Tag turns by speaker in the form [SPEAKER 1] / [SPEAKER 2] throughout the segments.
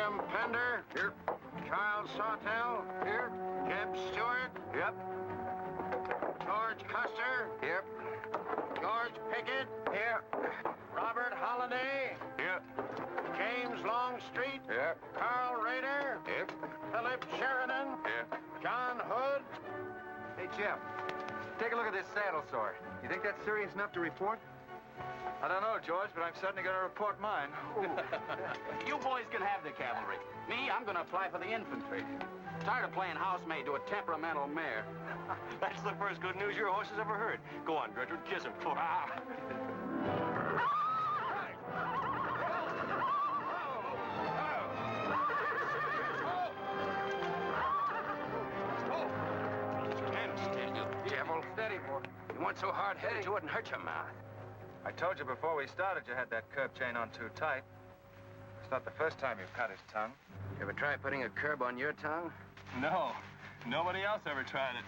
[SPEAKER 1] William Pender.
[SPEAKER 2] Here.
[SPEAKER 1] Charles Sawtell.
[SPEAKER 2] Here.
[SPEAKER 1] Jeb Stewart.
[SPEAKER 2] Yep.
[SPEAKER 1] George Custer.
[SPEAKER 2] Here.
[SPEAKER 1] George Pickett.
[SPEAKER 2] Here.
[SPEAKER 1] Robert Holliday.
[SPEAKER 2] Here.
[SPEAKER 1] James Longstreet.
[SPEAKER 2] Here.
[SPEAKER 1] Carl Rader.
[SPEAKER 2] Here.
[SPEAKER 1] Philip Sheridan.
[SPEAKER 2] Here.
[SPEAKER 1] John Hood.
[SPEAKER 2] Hey, Jim. Take a look at this saddle sore. You think that's serious enough to report?
[SPEAKER 3] I don't know, George, but I'm certainly going to report mine.
[SPEAKER 4] You boys can have the cavalry. Me, I'm going to apply for the infantry. Tired of playing housemaid to a temperamental mare.
[SPEAKER 3] That's the first good news your horse has ever heard. Go on, Gertrude, kiss him.
[SPEAKER 4] Devil. Steady, boy. You weren't so hard-headed you wouldn't hurt your mouth.
[SPEAKER 3] I told you before we started you had that curb chain on too tight. It's not the first time you've cut his tongue.
[SPEAKER 4] You ever try putting a curb on your tongue?
[SPEAKER 3] No. Nobody else ever tried it.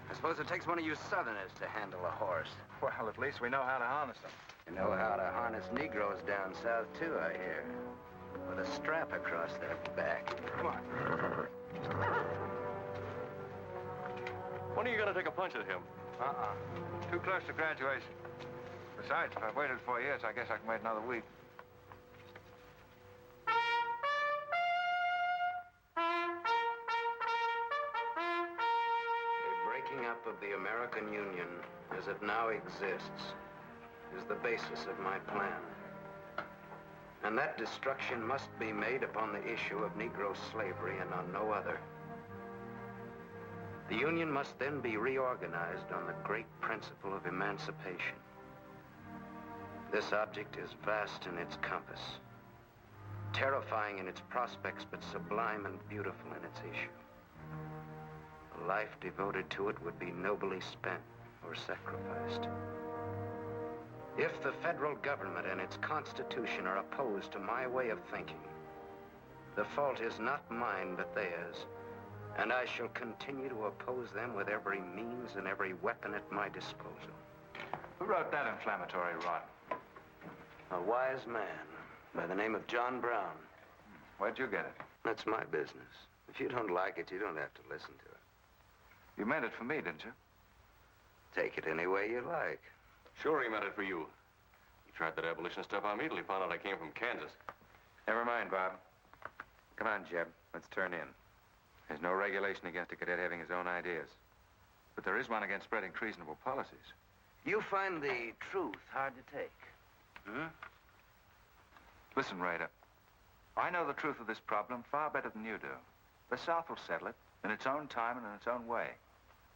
[SPEAKER 4] I suppose it takes one of you Southerners to handle a horse.
[SPEAKER 3] Well, at least we know how to harness them.
[SPEAKER 4] You know how to harness Negroes down south, too, I hear. With a strap across their back.
[SPEAKER 3] Come on. When are you going to take a punch at him? Too close to graduation. Besides, if I've waited 4 years, I guess I can wait another week.
[SPEAKER 4] The breaking up of the American Union, as it now exists, is the basis of my plan. And that destruction must be made upon the issue of Negro slavery and on no other. The Union must then be reorganized on the great principle of emancipation. This object is vast in its compass, terrifying in its prospects, but sublime and beautiful in its issue. A life devoted to it would be nobly spent or sacrificed. If the federal government and its constitution are opposed to my way of thinking, the fault is not mine, but theirs, and I shall continue to oppose them with every means and every weapon at my disposal.
[SPEAKER 3] Who wrote that inflammatory rot?
[SPEAKER 4] A wise man by the name of John Brown.
[SPEAKER 3] Where'd you get it?
[SPEAKER 4] That's my business. If you don't like it, you don't have to listen to it.
[SPEAKER 3] You meant it for me, didn't you?
[SPEAKER 4] Take it any way you like.
[SPEAKER 5] Sure he meant it for you. He tried that abolition stuff on me till he found out I came from Kansas.
[SPEAKER 3] Never mind, Bob. Come on, Jeb. Let's turn in. There's no regulation against a cadet having his own ideas. But there is one against spreading treasonable policies.
[SPEAKER 4] You find the truth hard to take.
[SPEAKER 3] Listen, Raider. I know the truth of this problem far better than you do. The South will settle it in its own time and in its own way.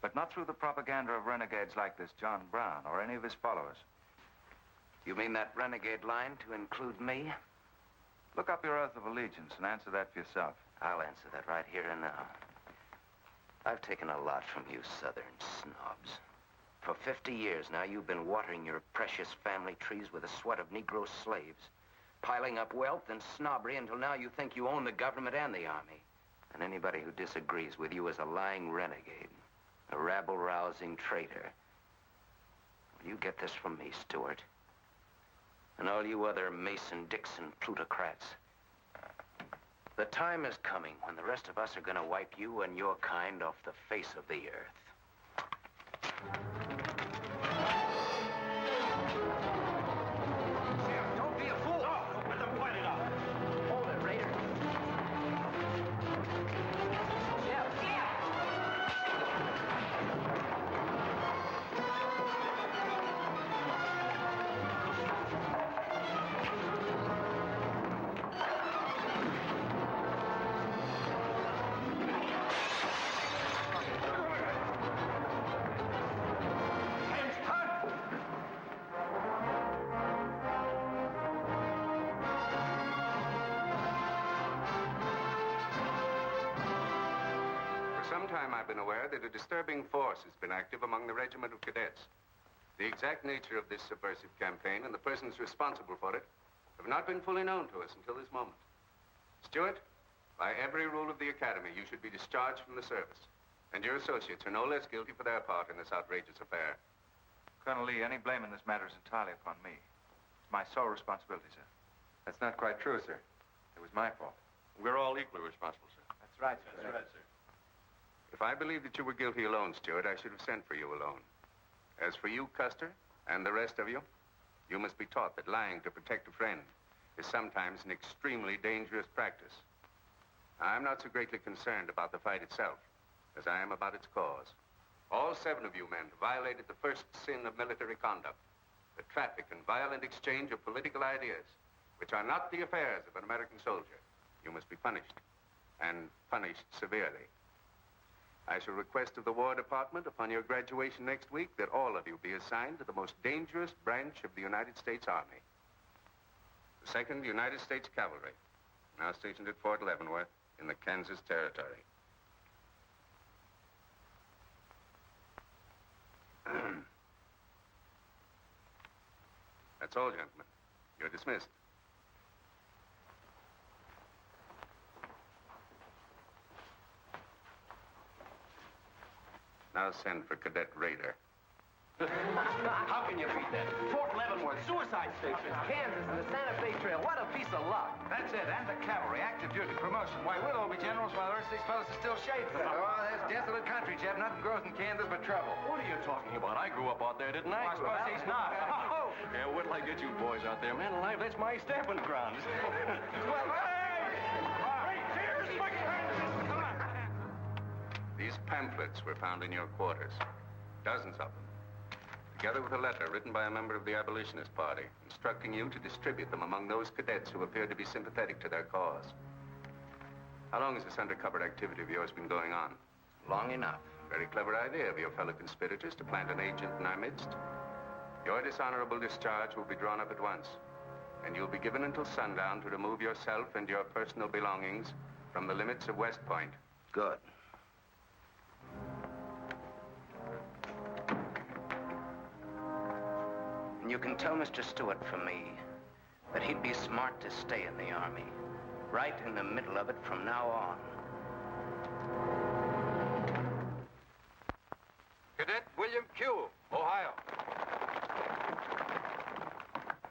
[SPEAKER 3] But not through the propaganda of renegades like this John Brown or any of his followers.
[SPEAKER 4] You mean that renegade line to include me?
[SPEAKER 3] Look up your oath of allegiance and answer that for yourself.
[SPEAKER 4] I'll answer that right here and now. I've taken a lot from you Southern snobs. For 50 years now, you've been watering your precious family trees with the sweat of Negro slaves, piling up wealth and snobbery until now you think you own the government and the army. And anybody who disagrees with you is a lying renegade, a rabble-rousing traitor. Well, you get this from me, Stewart. And all you other Mason-Dixon plutocrats. The time is coming when the rest of us are going to wipe you and your kind off the face of the earth.
[SPEAKER 1] Don't be a fool.
[SPEAKER 4] No, let them fight it out. Hold it, Raider.
[SPEAKER 6] I've been aware that a disturbing force has been active among the regiment of cadets. The exact nature of this subversive campaign and the persons responsible for it have not been fully known to us until this moment. Stewart, by every rule of the academy, you should be discharged from the service. And your associates are no less guilty for their part in this outrageous affair.
[SPEAKER 3] Colonel Lee, any blame in this matter is entirely upon me. my sole responsibility, sir.
[SPEAKER 2] That's not quite true, sir. It was my fault.
[SPEAKER 5] We're all equally responsible, sir.
[SPEAKER 3] That's right, sir.
[SPEAKER 5] That's right, sir.
[SPEAKER 6] If I believed that you were guilty alone, Stewart, I should have sent for you alone. As for you, Custer, and the rest of you, you must be taught that lying to protect a friend is sometimes an extremely dangerous practice. I'm not so greatly concerned about the fight itself as I am about its cause. All 7 of you men violated the first sin of military conduct, the traffic and violent exchange of political ideas, which are not the affairs of an American soldier. You must be punished, and punished severely. I shall request of the War Department upon your graduation next week that all of you be assigned to the most dangerous branch of the United States Army. The 2nd United States Cavalry, now stationed at Fort Leavenworth in the Kansas Territory. That's all, gentlemen. You're dismissed. Now send for Cadet Raider.
[SPEAKER 2] How can you beat that? Fort Leavenworth, suicide station, Kansas, and the Santa Fe Trail. What a piece of luck.
[SPEAKER 3] That's it, and the cavalry, active duty, promotion. Why, we'll all be generals while the rest of these fellas are still shades.
[SPEAKER 2] Oh, that's desolate country, Jeff. Nothing grows in Kansas but trouble.
[SPEAKER 5] What are you talking about? I grew up out there, didn't I?
[SPEAKER 3] I suppose he's not.
[SPEAKER 5] Oh, yeah, wait till I get you boys out there. Man alive, that's my stamping ground.
[SPEAKER 3] Well,
[SPEAKER 6] These pamphlets were found in your quarters. Dozens of them. Together with a letter written by a member of the Abolitionist Party, instructing you to distribute them among those cadets who appeared to be sympathetic to their cause. How long has this undercover activity of yours been going on?
[SPEAKER 4] Long enough.
[SPEAKER 6] Very clever idea of your fellow conspirators to plant an agent in our midst. Your dishonorable discharge will be drawn up at once, and you'll be given until sundown to remove yourself and your personal belongings from the limits of West Point.
[SPEAKER 4] Good. And you can tell Mr. Stewart from me that he'd be smart to stay in the Army, right in the middle of it from now on.
[SPEAKER 6] Cadet William Q., Ohio.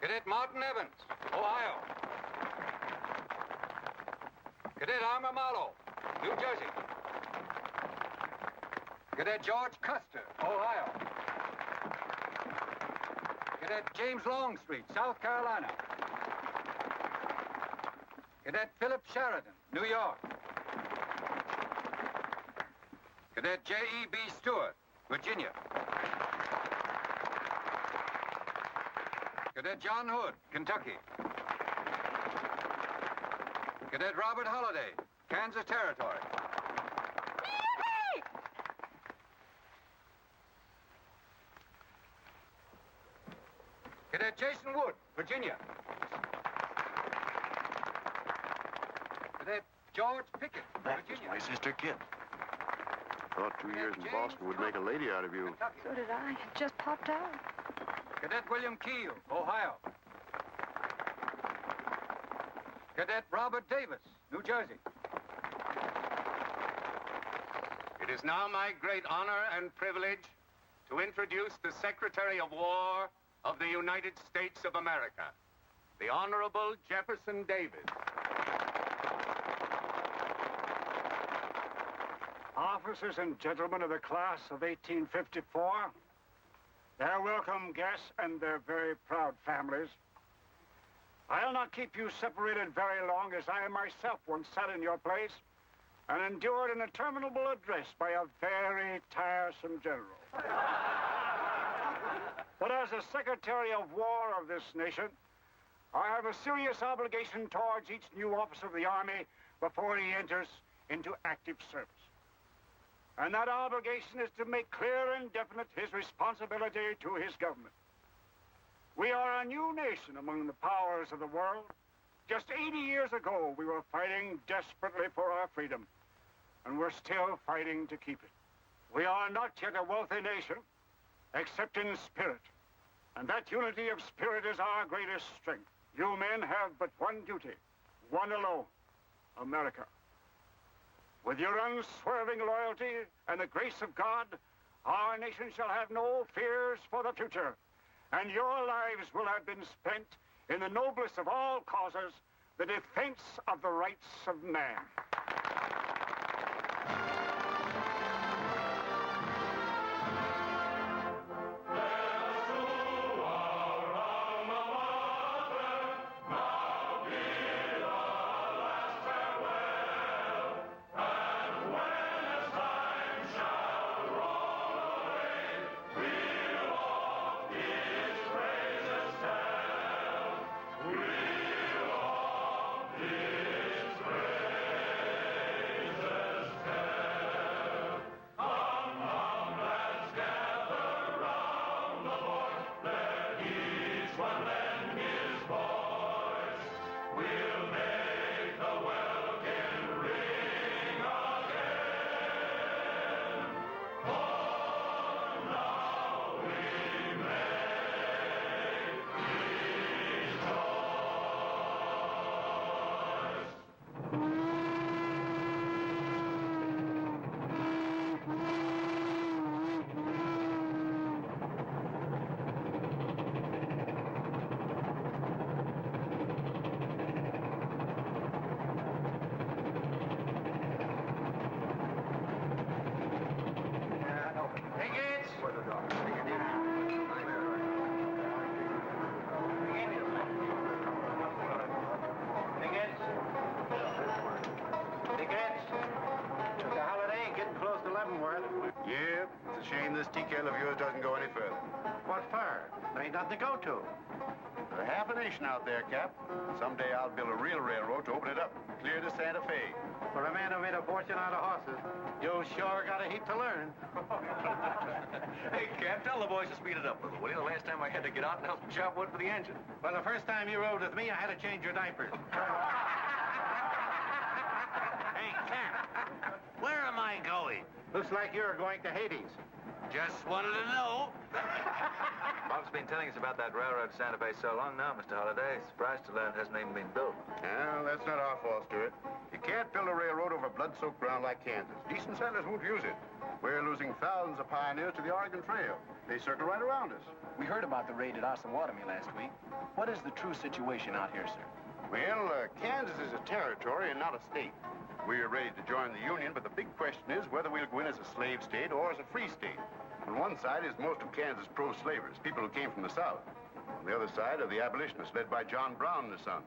[SPEAKER 6] Cadet Martin Evans, Ohio. Cadet Armour Marlowe, New Jersey. Cadet George Custer, Ohio. Cadet James Longstreet, South Carolina. Cadet Philip Sheridan, New York. Cadet J.E.B. Stewart, Virginia. Cadet John Hood, Kentucky. Cadet Robert Holliday, Kansas Territory. Cadet Jason Wood, Virginia. Cadet George Pickett, Virginia.
[SPEAKER 7] My sister Kit. Thought 2 years in Boston would make a lady out of you.
[SPEAKER 8] So did I. It just popped out.
[SPEAKER 6] Cadet William Keel, Ohio. Cadet Robert Davis, New Jersey. It is now my great honor and privilege to introduce the Secretary of War of the United States of America, the Honorable Jefferson Davis.
[SPEAKER 9] Officers and gentlemen of the class of 1854, their welcome guests and their very proud families, I'll not keep you separated very long, as I myself once sat in your place and endured an interminable address by a very tiresome general. But as a Secretary of War of this nation, I have a serious obligation towards each new officer of the Army before he enters into active service. And that obligation is to make clear and definite his responsibility to his government. We are a new nation among the powers of the world. Just 80 years ago, we were fighting desperately for our freedom, and we're still fighting to keep it. We are not yet a wealthy nation, except in spirit, and that unity of spirit is our greatest strength. You men have but one duty, one alone: America. With your unswerving loyalty and the grace of God, our nation shall have no fears for the future, and your lives will have been spent in the noblest of all causes, the defense of the rights of man.
[SPEAKER 7] Yeah, it's a shame this TKL of yours doesn't go any further.
[SPEAKER 2] What for? There ain't nothing to go to.
[SPEAKER 7] There's half a nation out there, Cap. Someday I'll build a real railroad to open it up, clear to Santa Fe.
[SPEAKER 2] For a man who made a fortune out of horses, you sure got a heap to learn.
[SPEAKER 5] Hey, Cap, tell the boys to speed it up a little, will you? The last time I had to get out and help them chop wood for the engine.
[SPEAKER 2] Well, the first time you rode with me, I had to change your diapers. Hey, Cap, where am I going? Looks like you're going to Hades. Just wanted to know.
[SPEAKER 3] Bob's been telling us about that railroad to Santa Fe so long now, Mr. Holliday. Surprised to learn it hasn't even been built.
[SPEAKER 7] Well, that's not our fault, Stuart. You can't build a railroad over blood-soaked ground like Kansas. Decent settlers won't use it. We're losing thousands of pioneers to the Oregon Trail. They circle right around us.
[SPEAKER 10] We heard about the raid at Osawatomie last week. What is the true situation out here, sir?
[SPEAKER 7] Well, Kansas is a territory and not a state. We're ready to join the Union, but the big question is whether we'll go in as a slave state or as a free state. On one side is most of Kansas pro-slavers, people who came from the South. On the other side are the abolitionists, led by John Brown and his sons.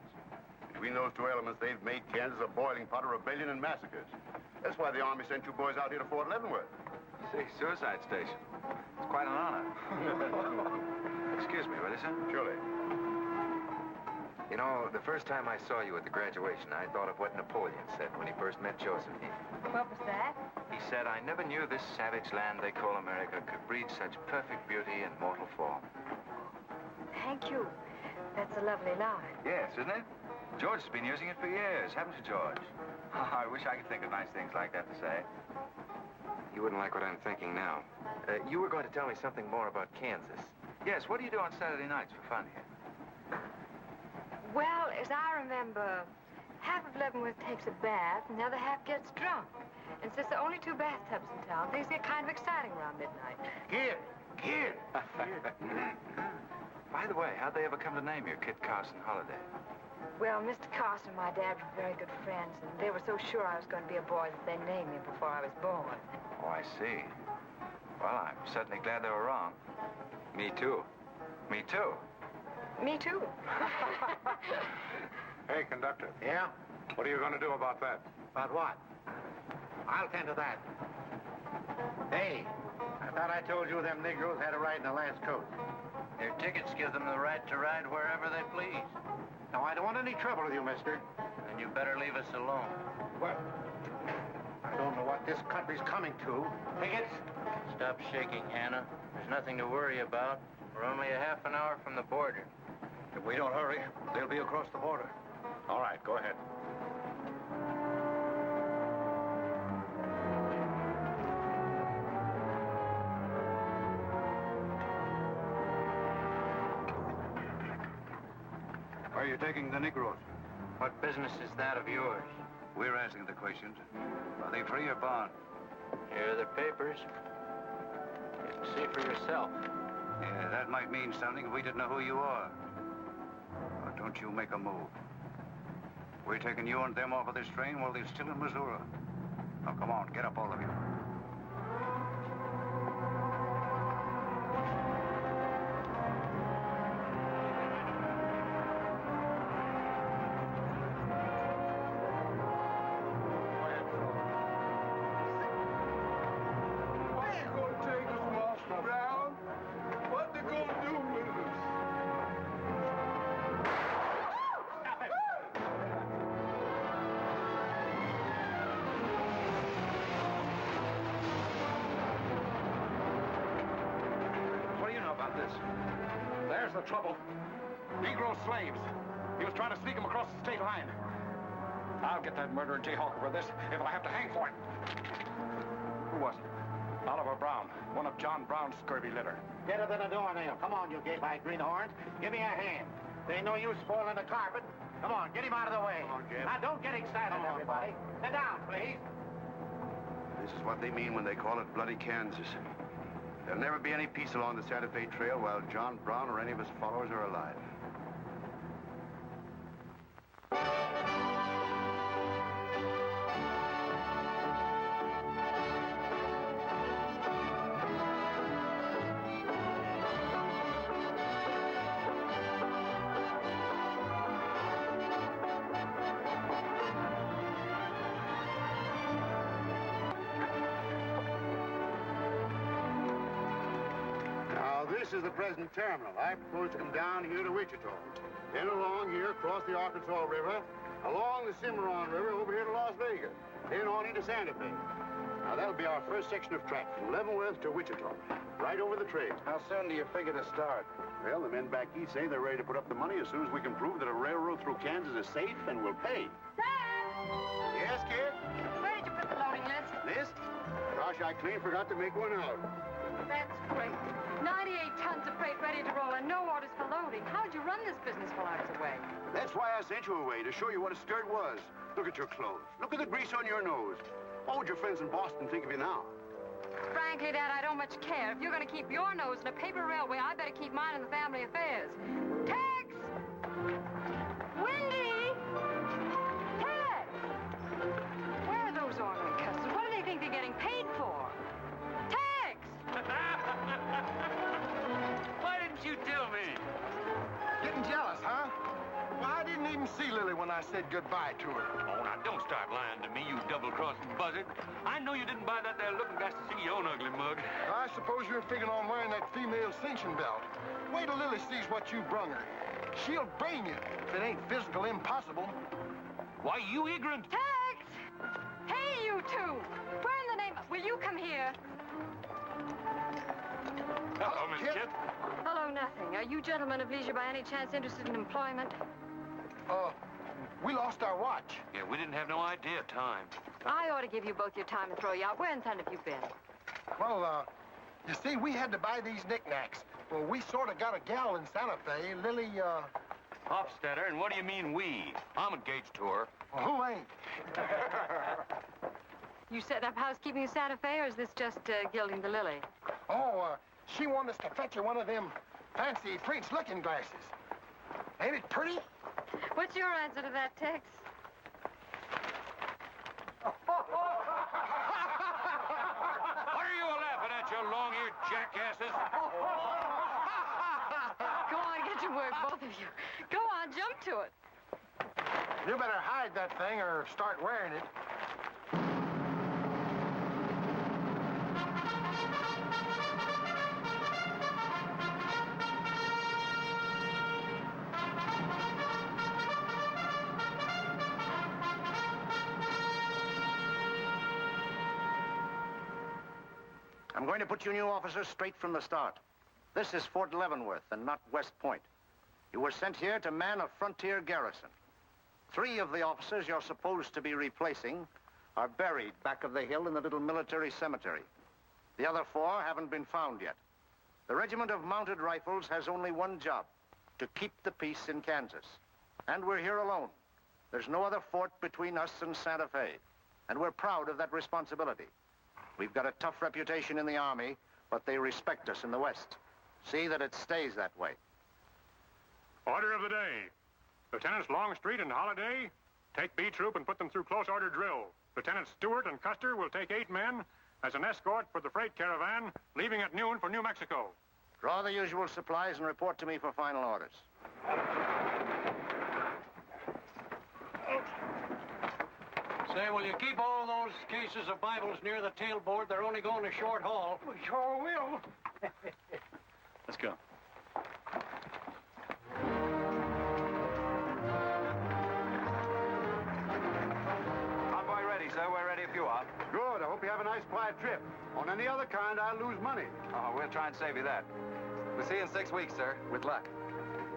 [SPEAKER 7] Between those two elements, they've made Kansas a boiling pot of rebellion and massacres. That's why the Army sent you boys out here to Fort Leavenworth.
[SPEAKER 3] See, suicide station. It's quite an honor. Excuse me, will you, sir?
[SPEAKER 7] Surely.
[SPEAKER 3] You know, the first time I saw you at the graduation, I thought of what Napoleon said when he first met Josephine.
[SPEAKER 8] What was that?
[SPEAKER 3] He said, I never knew this savage land they call America could breed such perfect beauty in mortal form.
[SPEAKER 8] Thank you. That's a lovely line.
[SPEAKER 3] Yes, isn't it? George has been using it for years, haven't you, George? I wish I could think of nice things like that to say. You wouldn't like what I'm thinking now. You were going to tell me something more about Kansas. Yes, what do you do on Saturday nights for fun here?
[SPEAKER 8] Well, as I remember, half of Leavenworth takes a bath and the other half gets drunk. And since there are only 2 bathtubs in town, things get kind of exciting around midnight.
[SPEAKER 2] Kid!
[SPEAKER 3] By the way, how'd they ever come to name you Kit Carson Holiday?
[SPEAKER 8] Well, Mr. Carson and my dad were very good friends, and they were so sure I was going to be a boy that they named me before I was born.
[SPEAKER 3] Oh, I see. Well, I'm certainly glad they were wrong. Me too. Me too.
[SPEAKER 8] Me too.
[SPEAKER 1] Hey, conductor.
[SPEAKER 2] Yeah?
[SPEAKER 1] What are you going to do about that?
[SPEAKER 2] About what? I'll tend to that. Hey, I thought I told you them Negroes had a right in the last coast. Their tickets give them the right to ride wherever they please. Now, I don't want any trouble with you, mister. Then you better leave us alone. Well, I don't know what this country's coming to. Tickets? Stop shaking, Hannah. There's nothing to worry about. We're only a half an hour from the border.
[SPEAKER 1] If we don't hurry, they'll be across the border. All right, go ahead. Where are you taking the Negroes?
[SPEAKER 2] What business is that of yours?
[SPEAKER 1] We're asking the questions. Are they free or bond?
[SPEAKER 2] Here are the papers. You can see for yourself.
[SPEAKER 1] Yeah, that might mean something if we didn't know who you are. Or to
[SPEAKER 2] don't you make a move. We're taking you and them off of this train while they're still in Missouri. Now, come on, get up, all of you.
[SPEAKER 9] There's the trouble. Negro slaves. He was trying to sneak them across the state line. I'll get that murdering Jayhawk over this if I have to hang for it. Who was it? Oliver Brown, one of John Brown's scurvy litter.
[SPEAKER 2] Better than a doornail. Come on, you gay-eyed greenhorns. Give me a hand. There ain't no use spoiling the carpet. Come on, get him out of the way.
[SPEAKER 7] Come on, Jeff.
[SPEAKER 2] Now, don't get excited, everybody. Sit down, please.
[SPEAKER 7] This is what they mean when they call it bloody Kansas. There'll never be any peace along the Santa Fe Trail while John Brown or any of his followers are alive. This is the present terminal. I propose to come down here to Wichita, then along here across the Arkansas River, along the Cimarron River over here to Las Vegas, then on into Santa Fe. Now, that'll be our first section of track from Leavenworth to Wichita, right over the trail.
[SPEAKER 2] How soon do you figure to start?
[SPEAKER 7] Well, the men back east say they're ready to put up the money as soon as we can prove that a railroad through Kansas is safe and will pay.
[SPEAKER 8] Dad!
[SPEAKER 7] Yes, kid?
[SPEAKER 8] Where did you put the loading list?
[SPEAKER 7] List? Gosh, I clean forgot to make one out.
[SPEAKER 8] That's great. 98 tons of freight ready to roll and no orders for loading. How'd you run this business while I was away?
[SPEAKER 7] That's why I sent you away, to show you what a skirt was. Look at your clothes. Look at the grease on your nose. What would your friends in Boston think of you now?
[SPEAKER 8] Frankly, Dad, I don't much care. If you're going to keep your nose in a paper railway, I better keep mine in the family affairs. Tex! Wendy! Tex! Where are those ornery customers? What do they think they're getting paid for? Tex!
[SPEAKER 5] Why didn't you tell me?
[SPEAKER 10] Getting jealous, huh? Well, I didn't even see Lily when I said goodbye to her.
[SPEAKER 5] Oh, now, don't start lying to me, you double-crossing buzzard. I know you didn't buy that there looking glass to see your own ugly mug.
[SPEAKER 10] I suppose you're figuring on wearing that female cinching belt. Wait till Lily sees what you brung her. She'll brain you if it ain't physical impossible.
[SPEAKER 5] Why, you ignorant.
[SPEAKER 8] Tex! Hey, you two! Where in the name... Will you come here?
[SPEAKER 5] Hello, Miss
[SPEAKER 10] Kip.
[SPEAKER 5] Kip.
[SPEAKER 8] Hello, nothing. Are you gentlemen of leisure by any chance interested in employment?
[SPEAKER 10] We lost our watch.
[SPEAKER 5] Yeah, we didn't have no idea of time.
[SPEAKER 8] I ought to give you both your time and throw you out. Where in town have you been?
[SPEAKER 10] Well, you see, we had to buy these knickknacks. Well, we sort of got a gal in Santa Fe, Lily,
[SPEAKER 5] Hofstadter, and what do you mean we? I'm engaged to her.
[SPEAKER 10] well, who ain't?
[SPEAKER 8] You setting up housekeeping in Santa Fe, or is this just gilding the lily?
[SPEAKER 10] Oh, she wanted us to fetch her one of them fancy French looking glasses. Ain't it pretty?
[SPEAKER 8] What's your answer to that, Tex?
[SPEAKER 5] What are you laughing at, you long-eared jackasses?
[SPEAKER 8] Go on, get your work, both of you. Go on, jump to it.
[SPEAKER 10] You better hide that thing or start wearing it.
[SPEAKER 2] I'm going to put you new officers straight from the start. This is Fort Leavenworth and not West Point. You were sent here to man a frontier garrison. 3 of the officers you're supposed to be replacing are buried back of the hill in the little military cemetery. The other 4 haven't been found yet. The Regiment of Mounted Rifles has only one job, to keep the peace in Kansas. And we're here alone. There's no other fort between us and Santa Fe, and we're proud of that responsibility. We've got a tough reputation in the Army, but they respect us in the West. See that it stays that way.
[SPEAKER 9] Order of the day.
[SPEAKER 11] Lieutenants Longstreet and Holliday, take B Troop and put them through close order drill. Lieutenants Stewart and Custer will take 8 men as an escort for the freight caravan, leaving at noon for New Mexico.
[SPEAKER 2] Draw the usual supplies and report to me for final orders.
[SPEAKER 12] Say, will you keep all those cases of Bibles near the tailboard? They're only going a short haul.
[SPEAKER 9] We sure will.
[SPEAKER 5] Let's go.
[SPEAKER 3] Convoy ready, sir. We're ready if you are.
[SPEAKER 7] Good. I hope you have a nice, quiet trip. On any other kind, I'll lose money.
[SPEAKER 3] Oh, we'll try and save you that.
[SPEAKER 5] We'll see you in 6 weeks, sir. With luck.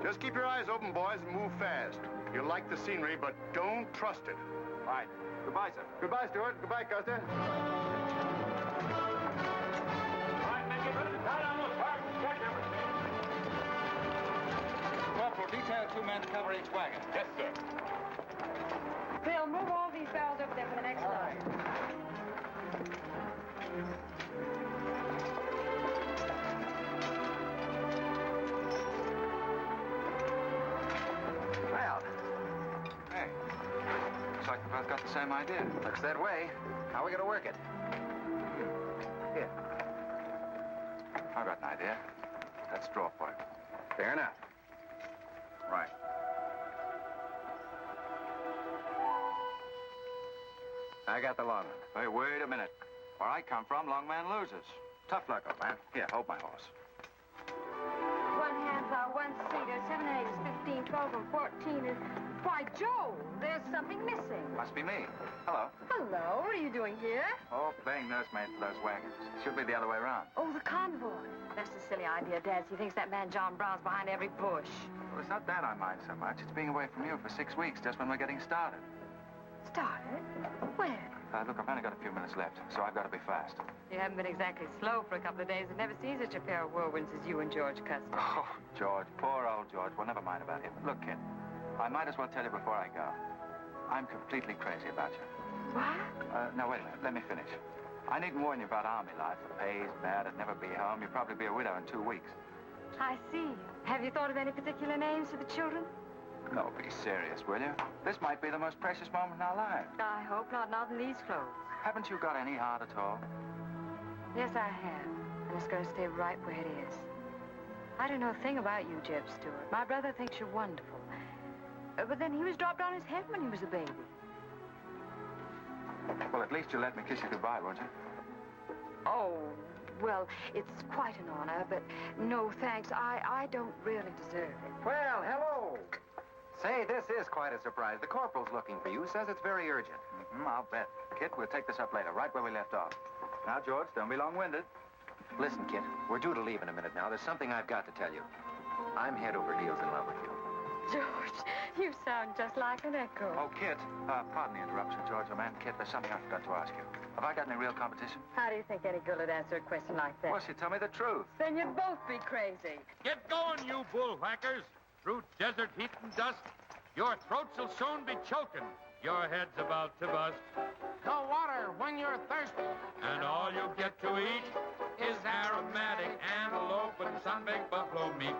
[SPEAKER 7] Just keep your eyes open, boys, and move fast. You'll like the scenery, but don't trust it.
[SPEAKER 3] Right. Goodbye, sir.
[SPEAKER 7] Goodbye, Stuart. Goodbye, Custer.
[SPEAKER 5] Corporal, detail 2 men to cover each wagon. Yes, sir.
[SPEAKER 8] Phil, move all these barrels over there for the next load.
[SPEAKER 3] Well, hey, looks like we both got the same idea.
[SPEAKER 2] Looks that way. How are we going to work it?
[SPEAKER 3] Here. I've got an idea. Let's draw for it.
[SPEAKER 2] Fair enough.
[SPEAKER 3] Right.
[SPEAKER 2] I got the long one.
[SPEAKER 3] Hey, wait a minute. Where I come from, long man loses. Tough luck, old man. Here, hold my horse.
[SPEAKER 8] 1 handbar, 1 seater, 7 and 8 is 15, 12 and 14 is... Why, Joe, there's something missing.
[SPEAKER 3] Must be me. Hello.
[SPEAKER 8] Hello, what are you doing here?
[SPEAKER 3] Oh, playing nursemaid for those wagons. Should be the other way around.
[SPEAKER 8] Oh, the convoy. That's a silly idea, Dad. He thinks that man John Brown's behind every bush.
[SPEAKER 3] Well, it's not that I mind so much. It's being away from you for 6 weeks, just when we're getting started.
[SPEAKER 8] Started? Where?
[SPEAKER 3] Look, I've only got a few minutes left, so I've got to be fast.
[SPEAKER 8] You haven't been exactly slow for a couple of days. I've never seen such a pair of whirlwinds as you and George Custer.
[SPEAKER 3] Oh, George, poor old George. Well, never mind about him. Look, kid, I might as well tell you before I go. I'm completely crazy about you.
[SPEAKER 8] What?
[SPEAKER 3] Now, wait a minute. Let me finish. I needn't warn you about army life. The pay's bad. I'd never be home. You'd probably be a widow in 2 weeks.
[SPEAKER 8] I see. Have you thought of any particular names for the children?
[SPEAKER 3] No, be serious, will you? This might be the most precious moment in our lives.
[SPEAKER 8] I hope not in these clothes.
[SPEAKER 3] Haven't you got any heart at all?
[SPEAKER 8] Yes, I have. And it's going to stay right where it is. I don't know a thing about you, Jeb Stewart. My brother thinks you're wonderful. But then he was dropped on his head when he was a baby.
[SPEAKER 3] Well, at least you'll let me kiss you goodbye, won't you?
[SPEAKER 8] Oh, well, it's quite an honor, but no thanks. I don't really deserve it.
[SPEAKER 2] Well, hello. Say, this is quite a surprise. The corporal's looking for you. Says it's very urgent.
[SPEAKER 3] I'll bet. Kit, we'll take this up later, right where we left off. Now, George, don't be long-winded.
[SPEAKER 2] Listen, Kit, we're due to leave in a minute now. There's something I've got to tell you. I'm head over heels in love with you.
[SPEAKER 8] George, you sound just like an echo.
[SPEAKER 3] Oh, Kit, pardon the interruption, George, old man. Kit, there's something I forgot to ask you. Have I got any real competition?
[SPEAKER 8] How do you think any girl would answer a question like that?
[SPEAKER 3] Well, she tell me the truth.
[SPEAKER 8] Then you'd both be crazy.
[SPEAKER 13] Get going, you bullwhackers. Through desert heat and dust, your throats will soon be choking. Your head's about to bust.
[SPEAKER 14] The water when you're thirsty.
[SPEAKER 13] And all you get to eat is aromatic antelope and sun-baked buffalo meat.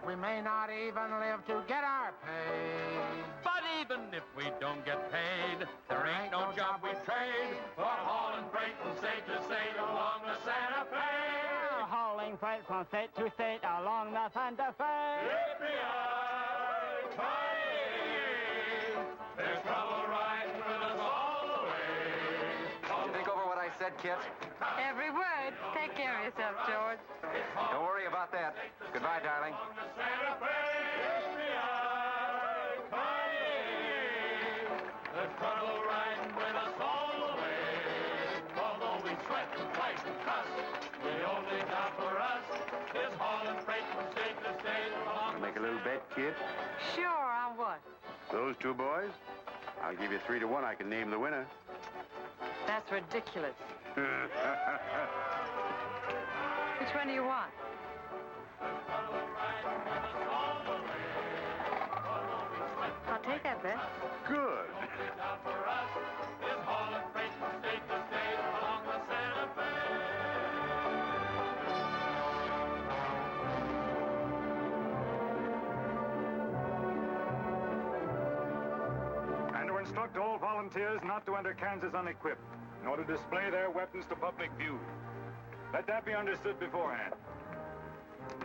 [SPEAKER 14] We may not even live to get our pay.
[SPEAKER 13] But even if we don't get paid, there ain't no job we trade for hauling freight from state to state along the Santa Fe.
[SPEAKER 15] Hauling freight from state to state along the Santa Fe.
[SPEAKER 13] There's trouble riding with us all the way.
[SPEAKER 2] Did you think over what I said, Kit?
[SPEAKER 8] Every word. Take care of yourself, George.
[SPEAKER 2] Don't worry about that. Goodbye, darling.
[SPEAKER 13] There's trouble riding with us all the way. Although we sweat and fight and cuss, the only job for us is hauling freight from state to state along.
[SPEAKER 7] Make a little bet, kid.
[SPEAKER 8] Sure, on what?
[SPEAKER 7] Those 2 boys? I'll give you 3 to 1. I can name the winner.
[SPEAKER 8] That's ridiculous. Which one do you want? I'll take that bet.
[SPEAKER 7] Good.
[SPEAKER 11] volunteers not to enter Kansas unequipped, nor to display their weapons to public view. Let that be understood beforehand.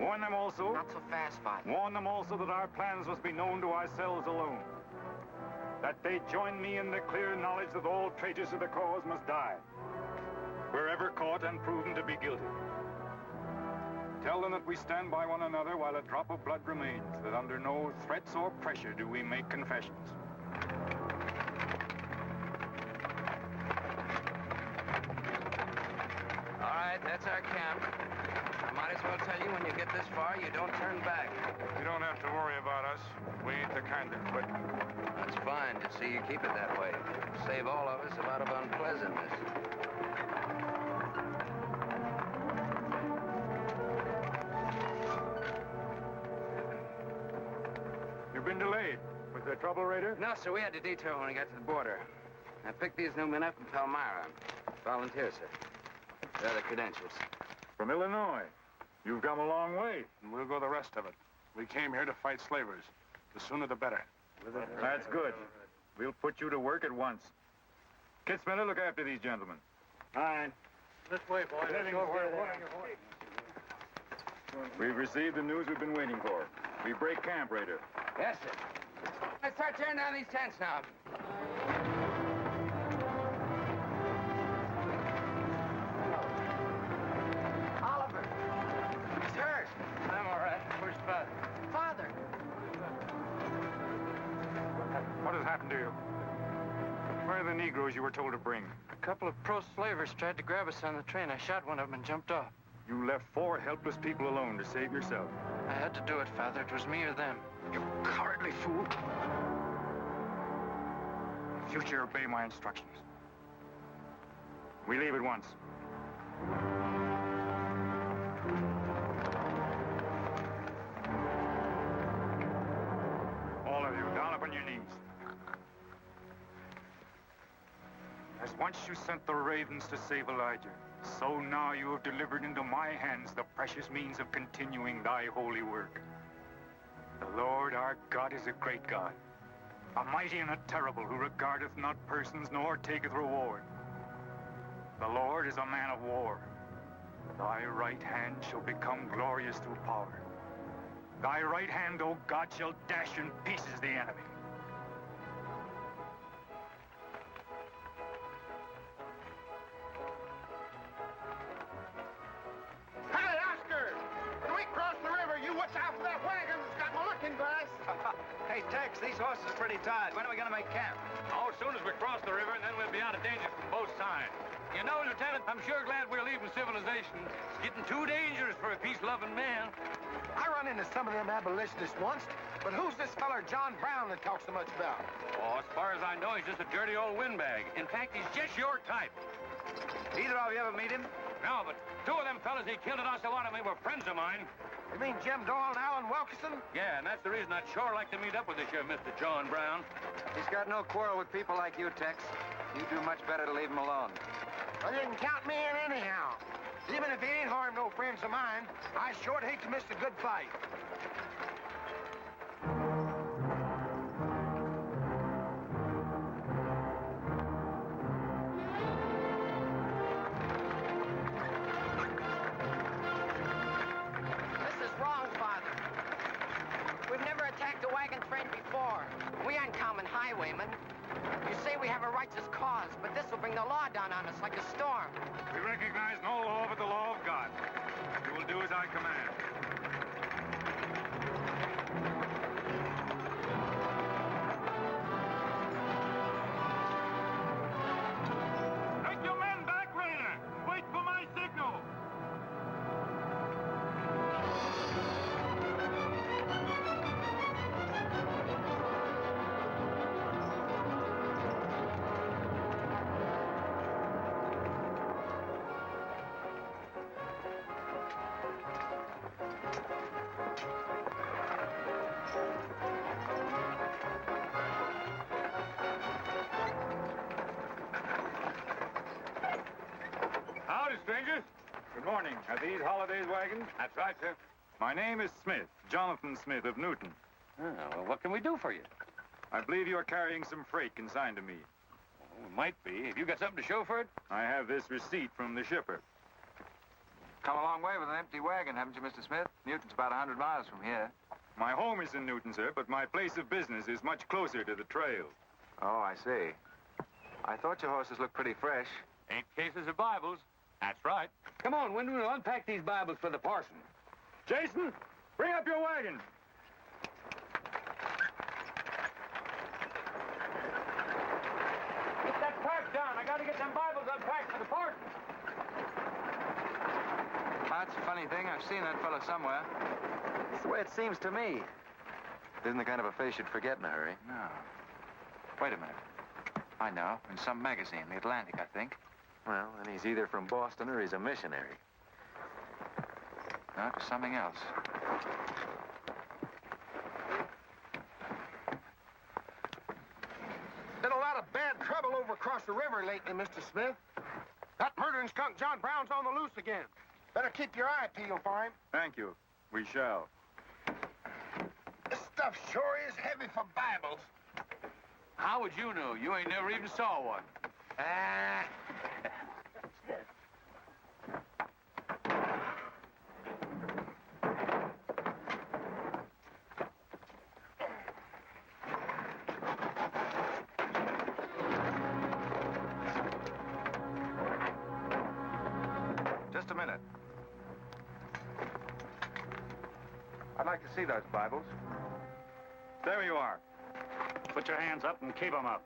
[SPEAKER 11] Warn them also...
[SPEAKER 14] Not so fast, Father.
[SPEAKER 11] Warn them also that our plans must be known to ourselves alone. That they join me in the clear knowledge that all traitors to the cause must die, wherever caught and proven to be guilty. Tell them that we stand by one another while a drop of blood remains, that under no threats or pressure do we make confessions.
[SPEAKER 4] All right, that's our camp. I might as well tell you, when you get this far, you don't turn back.
[SPEAKER 11] You don't have to worry about us. We ain't the kind that quit.
[SPEAKER 4] That's fine to see you keep it that way. Save all of us a lot of unpleasantness.
[SPEAKER 11] You've been delayed. Was there trouble, Raider?
[SPEAKER 4] No, sir, we had to detour when we got to the border. I picked these new men up from Palmyra. Volunteer, sir. There are the credentials.
[SPEAKER 11] From Illinois. You've come a long way. And we'll go the rest of it. We came here to fight slavers. The sooner the better. That's good. We'll put you to work at once. Kid Spinner, look after these gentlemen. Fine.
[SPEAKER 12] This way, boys.
[SPEAKER 11] We've received the news we've been waiting for. We break camp, Raider.
[SPEAKER 4] Yes, sir. Let's start tearing down these tents now.
[SPEAKER 14] Oliver. He's hurt.
[SPEAKER 4] I'm all right. Where's Father?
[SPEAKER 14] Father.
[SPEAKER 11] What has happened to you? Where are the Negroes you were told to bring?
[SPEAKER 12] A couple of pro-slavers tried to grab us on the train. I shot one of them and jumped off.
[SPEAKER 11] You left 4 helpless people alone to save yourself.
[SPEAKER 12] I had to do it, Father. It was me or them.
[SPEAKER 11] You cowardly fool. In future, obey my instructions. We leave at once. All of you, down upon your knees. As once you sent the ravens to save Elijah, so now you have delivered into my hands the precious means of continuing thy holy work. The Lord our God is a great God, a mighty and a terrible, who regardeth not persons nor taketh reward. The Lord is a man of war. Thy right hand shall become glorious through power. Thy right hand, O God, shall dash in pieces the enemy.
[SPEAKER 10] Hey, Oscar! When we cross the river, you watch out for that wagon that's got my looking glass.
[SPEAKER 5] Hey, Tex, these horses are pretty tired. When are we going to make camp?
[SPEAKER 12] Oh, as soon as we cross the river, and then we'll be out of danger from both sides. You know, Lieutenant, I'm sure glad we're leaving civilization. It's getting too dangerous for a peace-loving man.
[SPEAKER 10] I run into some of them abolitionists once, but who's this feller John Brown that talks so much about?
[SPEAKER 12] Oh, as far as I know, he's just a dirty old windbag. In fact, he's just your type.
[SPEAKER 5] Either of you ever meet him?
[SPEAKER 12] No, but 2 of them fellas he killed at Osawatomie were friends of mine.
[SPEAKER 10] You mean Jim Doyle and Alan Wilkerson?
[SPEAKER 12] Yeah, and that's the reason I'd sure like to meet up with this here Mr. John Brown.
[SPEAKER 5] He's got no quarrel with people like you, Tex. You do much better to leave him alone.
[SPEAKER 10] Well, you can count me in anyhow. Even if he ain't harmed no friends of mine, I sure hate to miss a good fight.
[SPEAKER 14] This is wrong, Father. We've never attacked a wagon train before. We aren't common highwaymen. You say we have a righteous cause, but this will bring the law down on us like a storm.
[SPEAKER 11] We recognize no law but the law of God. You will do as I command. Take your men back, Raider! Wait for my signal! Howdy, strangers. Good morning. Are these Holiday's wagons?
[SPEAKER 12] That's right, sir.
[SPEAKER 11] My name is Smith, Jonathan Smith of Newton.
[SPEAKER 12] Oh, well, what can we do for you?
[SPEAKER 11] I believe you are carrying some freight consigned to me.
[SPEAKER 12] it might be. Have you got something to show for it?
[SPEAKER 11] I have this receipt from the shipper.
[SPEAKER 3] Come a long way with an empty wagon, haven't you, Mr. Smith? Newton's about 100 miles from here.
[SPEAKER 11] My home is in Newton, sir, but my place of business is much closer to the trail.
[SPEAKER 3] Oh, I see. I thought your horses looked pretty fresh.
[SPEAKER 12] Ain't cases of Bibles. That's right. Come on, Wyndham, we'll unpack these Bibles for the parson.
[SPEAKER 11] Jason, bring up your wagon.
[SPEAKER 12] Get that pack down. I gotta get them Bibles unpacked for the parson.
[SPEAKER 3] That's a funny thing. I've seen that fellow somewhere. It's the way it seems to me. Isn't the kind of a face you'd forget in a hurry. No. Wait a minute. I know. In some magazine, The Atlantic, I think. Well, then he's either from Boston or he's a missionary. No, it's something else.
[SPEAKER 10] Been a lot of bad trouble over across the river lately, Mr. Smith. That murdering skunk John Brown's on the loose again. Better keep your eye peeled for him.
[SPEAKER 11] Thank you. We shall.
[SPEAKER 10] This stuff sure is heavy for Bibles.
[SPEAKER 12] How would you know? You ain't never even saw one.
[SPEAKER 3] Just a minute. I'd like to see those Bibles.
[SPEAKER 11] There you are. Put your hands up and keep them up.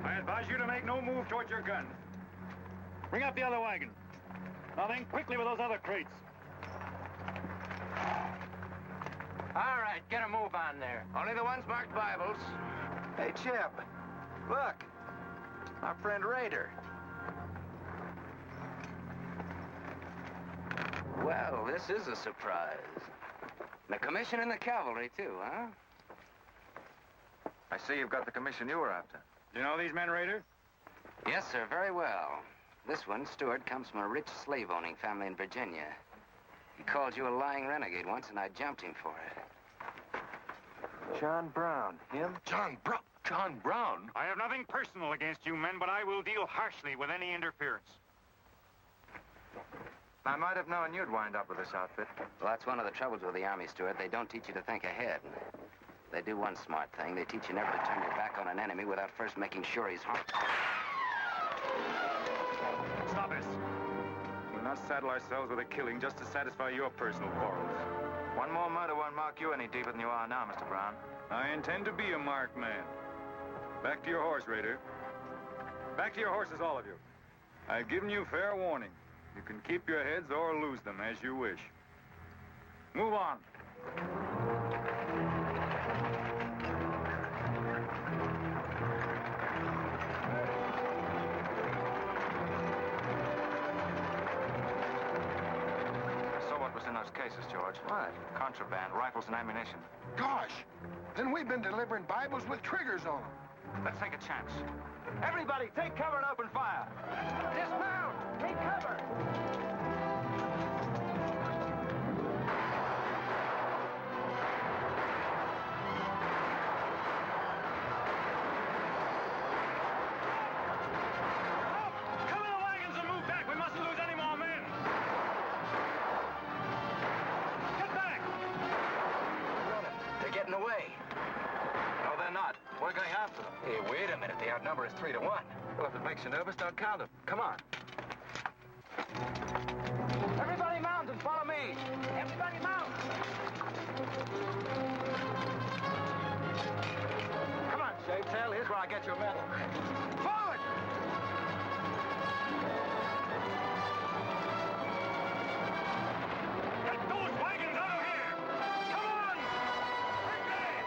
[SPEAKER 11] I advise you to make no move towards your guns. Bring up the other wagon. Now then, quickly with those other crates.
[SPEAKER 14] All right, get a move on there. Only the ones marked Bibles.
[SPEAKER 3] Hey, Chip. Look. Our friend Raider.
[SPEAKER 4] Well, this is a surprise. And a commission in the cavalry, too, huh?
[SPEAKER 3] I see you've got the commission you were after.
[SPEAKER 11] Do you know these men, Raider?
[SPEAKER 4] Yes, sir, very well. This one, Stewart, comes from a rich slave-owning family in Virginia. He called you a lying renegade once, and I jumped him for it.
[SPEAKER 3] John Brown. Him?
[SPEAKER 10] John Brown.
[SPEAKER 12] John Brown?
[SPEAKER 11] I have nothing personal against you men, but I will deal harshly with any interference.
[SPEAKER 3] I might have known you'd wind up with this outfit.
[SPEAKER 4] Well, that's one of the troubles with the Army, Stewart. They don't teach you to think ahead. They do one smart thing. They teach you never to turn your back on an enemy without first making sure he's harmed.
[SPEAKER 11] Stop us. We'll not saddle ourselves with a killing just to satisfy your personal quarrels.
[SPEAKER 3] One more murder won't mark you any deeper than you are now, Mr. Brown.
[SPEAKER 11] I intend to be a marked man. Back to your horse, Raider. Back to your horses, all of you. I've given you fair warning. You can keep your heads or lose them as you wish. Move on.
[SPEAKER 3] In those cases, George. What? Contraband, rifles and ammunition.
[SPEAKER 10] Gosh, then we've been delivering Bibles with triggers on them.
[SPEAKER 3] Let's take a chance. Everybody, take cover and open fire.
[SPEAKER 14] Dismount! Take cover!
[SPEAKER 11] Cover the wagons and move back. We mustn't lose any more men.
[SPEAKER 4] They're getting away.
[SPEAKER 3] No, they're not. We're going after them.
[SPEAKER 4] Hey, wait a minute. The outnumber is 3 to 1.
[SPEAKER 3] Well, if it makes you nervous, don't count them. Come on.
[SPEAKER 14] Everybody mount and follow me. Everybody mount.
[SPEAKER 3] Come on, Shavetail. Here's where I get your medal.
[SPEAKER 14] Forward!
[SPEAKER 11] Get those wagons out of here! Come on! Quickly!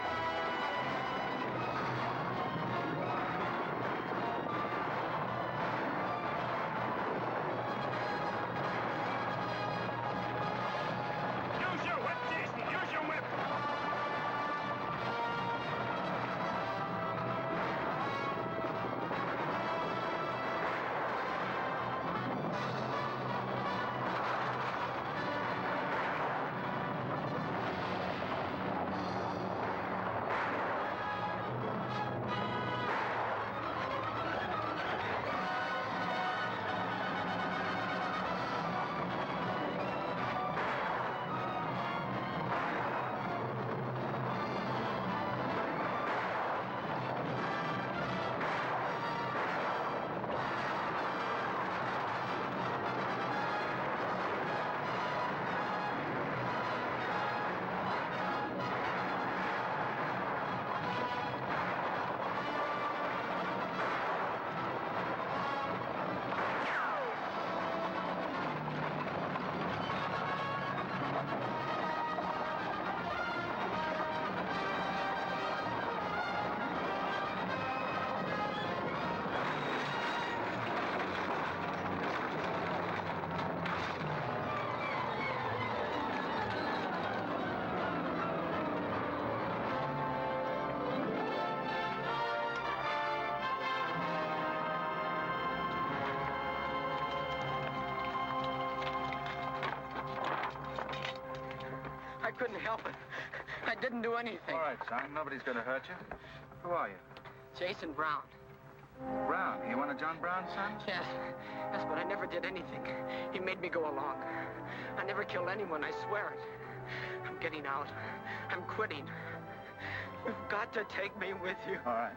[SPEAKER 14] help it. I didn't do anything.
[SPEAKER 3] All right, son. Nobody's going to hurt you. Who are you?
[SPEAKER 14] Jason Brown.
[SPEAKER 3] Brown. You one of John Brown's sons?
[SPEAKER 14] Yes, but I never did anything. He made me go along. I never killed anyone, I swear it. I'm getting out. I'm quitting. You've got to take me with you.
[SPEAKER 3] All right.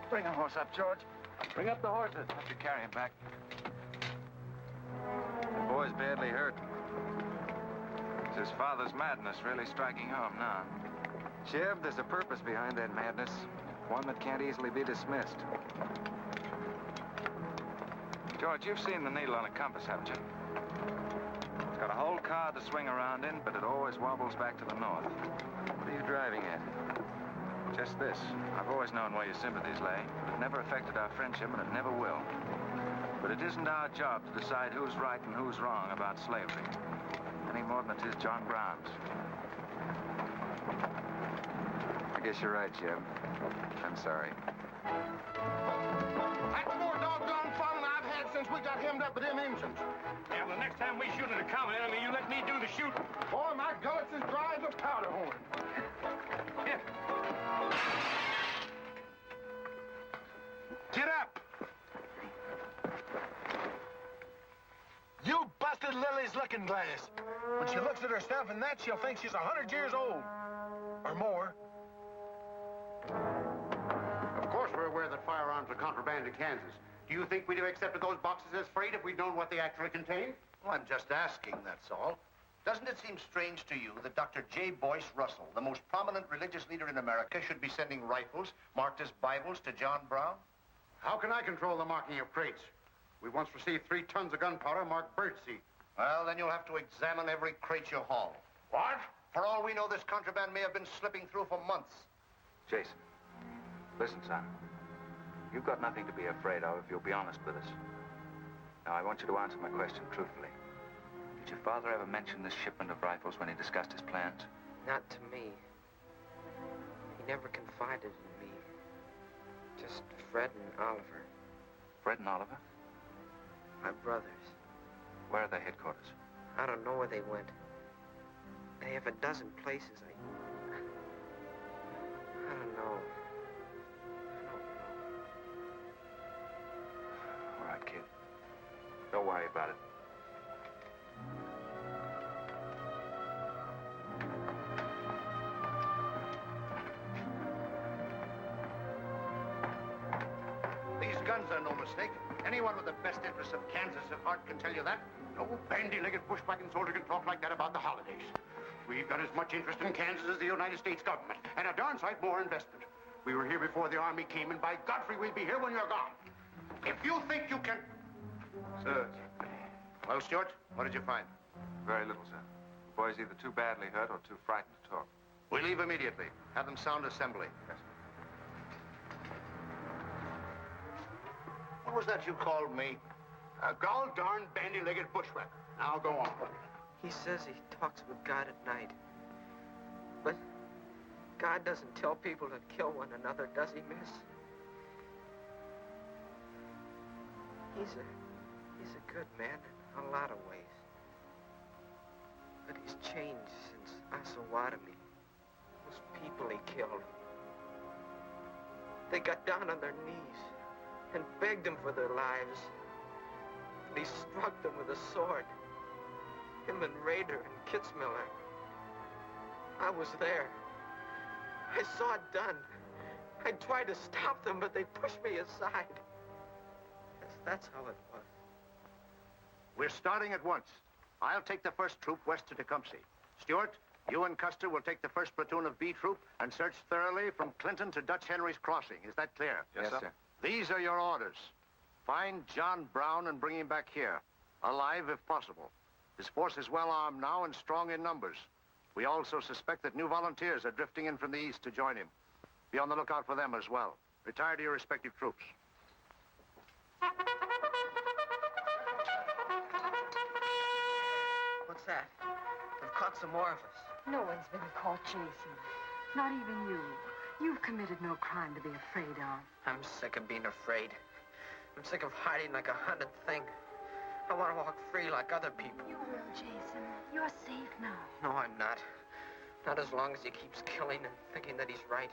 [SPEAKER 3] Bring a horse up, George. Bring up the horses. Have to carry him back. The boy's badly hurt. It's his father's madness really striking home now. Chev, there's a purpose behind that madness. One that can't easily be dismissed. George, you've seen the needle on a compass, haven't you? It's got a whole card to swing around in, but it always wobbles back to the north. What are you driving at? Just this. I've always known where your sympathies lay. It never affected our friendship, and it never will. But it isn't our job to decide who's right and who's wrong about slavery. Any more than it is John Brown's. I guess you're right, Jim. I'm sorry.
[SPEAKER 10] That's more doggone fun than I've had since we got hemmed up with them engines.
[SPEAKER 12] Yeah, well, the next time we shoot at a common enemy, you let me do the shooting.
[SPEAKER 10] Boy, my gullets as dry as a powder horn.
[SPEAKER 12] Here.
[SPEAKER 10] Get up! You busted Lily's looking glass. When she looks at herself in that, she'll think she's 100 years old. Or more.
[SPEAKER 7] Of course we're aware that firearms are contraband in Kansas. Do you think we'd have accepted those boxes as freight if we'd known what they actually contained?
[SPEAKER 2] Well, I'm just asking, that's all. Doesn't it seem strange to you that Dr. J. Boyce Russell, the most prominent religious leader in America, should be sending rifles marked as Bibles to John Brown?
[SPEAKER 7] How can I control the marking of crates? We once received 3 tons of gunpowder marked birdseed.
[SPEAKER 2] Well, then you'll have to examine every crate you haul.
[SPEAKER 7] What?
[SPEAKER 2] For all we know, this contraband may have been slipping through for months.
[SPEAKER 3] Jason, listen, son. You've got nothing to be afraid of if you'll be honest with us. Now, I want you to answer my question truthfully. Did your father ever mention this shipment of rifles when he discussed his plans?
[SPEAKER 14] Not to me. He never confided in me. Just Fred and Oliver.
[SPEAKER 3] Fred and Oliver?
[SPEAKER 14] My brothers.
[SPEAKER 3] Where are their headquarters?
[SPEAKER 14] I don't know where they went. They have a dozen places. I don't know.
[SPEAKER 3] All right, kid. Don't worry about it.
[SPEAKER 2] These guns are no mistake. Anyone with the best interests of Kansas at heart can tell you that.
[SPEAKER 7] No bandy-legged bushwhacking soldier can talk like that about the holidays. We've got as much interest in Kansas as the United States government, and a darn sight more investment. We were here before the Army came, and by Godfrey, we'll be here when you're gone. If you think you can...
[SPEAKER 3] Sir.
[SPEAKER 2] Well, Stuart, what did you find?
[SPEAKER 3] Very little, sir. The boy's either too badly hurt or too frightened to talk.
[SPEAKER 2] We leave immediately. Have them sound assembly.
[SPEAKER 3] Yes,
[SPEAKER 2] What was that you called me?
[SPEAKER 7] A gall-darn bandy-legged bushwhacker. Now go on.
[SPEAKER 14] He says he talks with God at night. But God doesn't tell people to kill one another, does he, miss? He's a good man in a lot of ways. But he's changed since Osawatomie. Those people he killed. They got down on their knees and begged him for their lives. And he struck them with a sword. Him and Rader and Kitzmiller. I was there. I saw it done. I tried to stop them, but they pushed me aside. That's how it was.
[SPEAKER 2] We're starting at once. I'll take the first troop west to Tecumseh. Stuart, you and Custer will take the first platoon of B Troop and search thoroughly from Clinton to Dutch Henry's Crossing. Is that clear?
[SPEAKER 3] Yes, sir.
[SPEAKER 2] These are your orders. Find John Brown and bring him back here, alive if possible. His force is well armed now and strong in numbers. We also suspect that new volunteers are drifting in from the east to join him. Be on the lookout for them as well. Retire to your respective troops.
[SPEAKER 14] What's that? They've caught some more of us.
[SPEAKER 8] No one's been caught, Jason. Not even you. You've committed no crime to be afraid of.
[SPEAKER 14] I'm sick of being afraid. I'm sick of hiding like a hunted thing. I want to walk free like other people.
[SPEAKER 8] You will, Jason. You're safe now.
[SPEAKER 14] No, I'm not. Not as long as he keeps killing and thinking that he's right.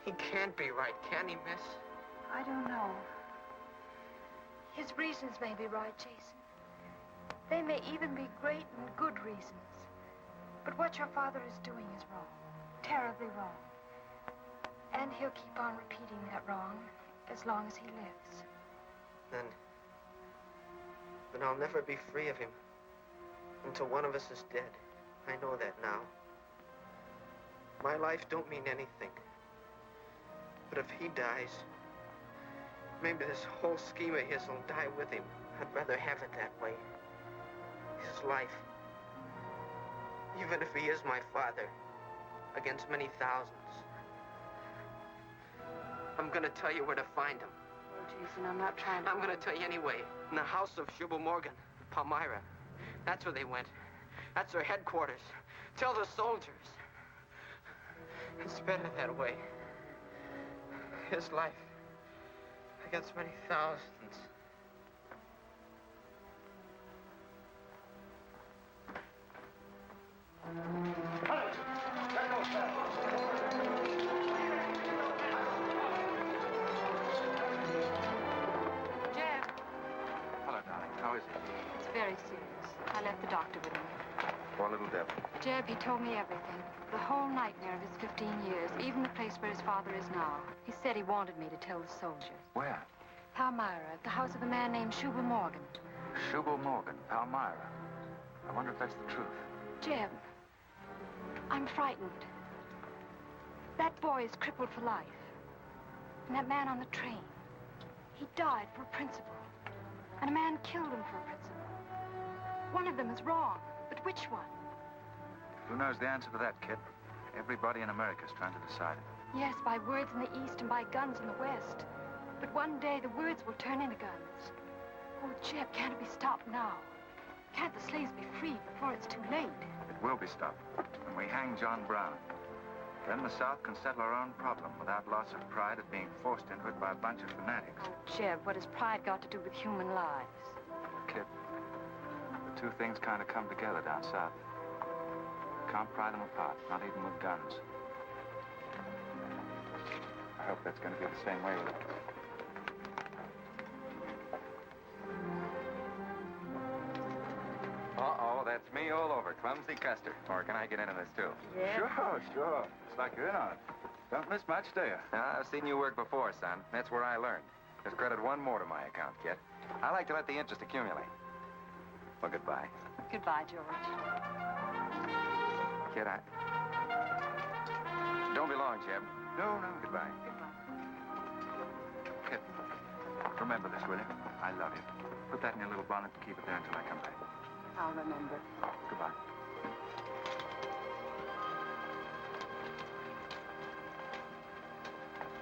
[SPEAKER 14] He can't be right, can he, miss?
[SPEAKER 8] I don't know. His reasons may be right, Jason. They may even be great and good reasons. But what your father is doing is wrong. Terribly wrong. And he'll keep on repeating that wrong as long as he lives.
[SPEAKER 14] Then I'll never be free of him until one of us is dead. I know that now. My life don't mean anything. But if he dies, maybe this whole scheme of his will die with him. I'd rather have it that way. His life. Even if he is my father, against many thousands. I'm gonna tell you where to find him.
[SPEAKER 8] Oh, Jason, I'm not trying to...
[SPEAKER 14] I'm gonna tell you anyway. In the house of Shubal Morgan, Palmyra. That's where they went. That's their headquarters. Tell the soldiers. It's better that way. His life against many thousands.
[SPEAKER 8] Jeb,
[SPEAKER 3] Hello, darling. How is he?
[SPEAKER 8] it's very serious. I left the doctor with him.
[SPEAKER 3] Poor little devil.
[SPEAKER 8] Jeb, he told me everything. The whole nightmare of his 15 years, even the place where his father is now. He said he wanted me to tell the soldiers.
[SPEAKER 3] Where?
[SPEAKER 8] Palmyra, at the house of a man named Shubal Morgan.
[SPEAKER 3] Shubal Morgan, Palmyra. I wonder if that's the truth.
[SPEAKER 8] Jeb, I'm frightened. That boy is crippled for life. And that man on the train, he died for a principle. And a man killed him for a principle. One of them is wrong, but which one?
[SPEAKER 3] Who knows the answer to that, kid? Everybody in America's trying to decide it.
[SPEAKER 8] Yes, by words in the East and by guns in the West. But one day the words will turn into guns. Oh, Jeb, can't it be stopped now? Can't the slaves be freed before it's too late?
[SPEAKER 3] It will be stopped when we hang John Brown. Then the South can settle our own problem without loss of pride at being forced into it by a bunch of fanatics.
[SPEAKER 8] Oh, Jeb, what has pride got to do with human lives?
[SPEAKER 3] Kid, the two things kind of come together down south. Can't pry them apart, not even with guns. I hope that's going to be the same way with it.
[SPEAKER 5] Uh-oh, that's me all over. Clumsy Custer. Or can I get into this, too?
[SPEAKER 8] Yeah?
[SPEAKER 3] Sure. It's like you're in on it. Don't miss much, do you?
[SPEAKER 5] I've seen you work before, son. That's where I learned. Just credit one more to my account, kid. I like to let the interest accumulate. Well, goodbye.
[SPEAKER 8] Goodbye, George.
[SPEAKER 5] Kid, don't be long, Jeb.
[SPEAKER 3] No.
[SPEAKER 5] Goodbye.
[SPEAKER 3] Kid, remember this, will you? I love you. Put that in your little bonnet and keep it there until I come back.
[SPEAKER 8] I'll remember.
[SPEAKER 3] Goodbye.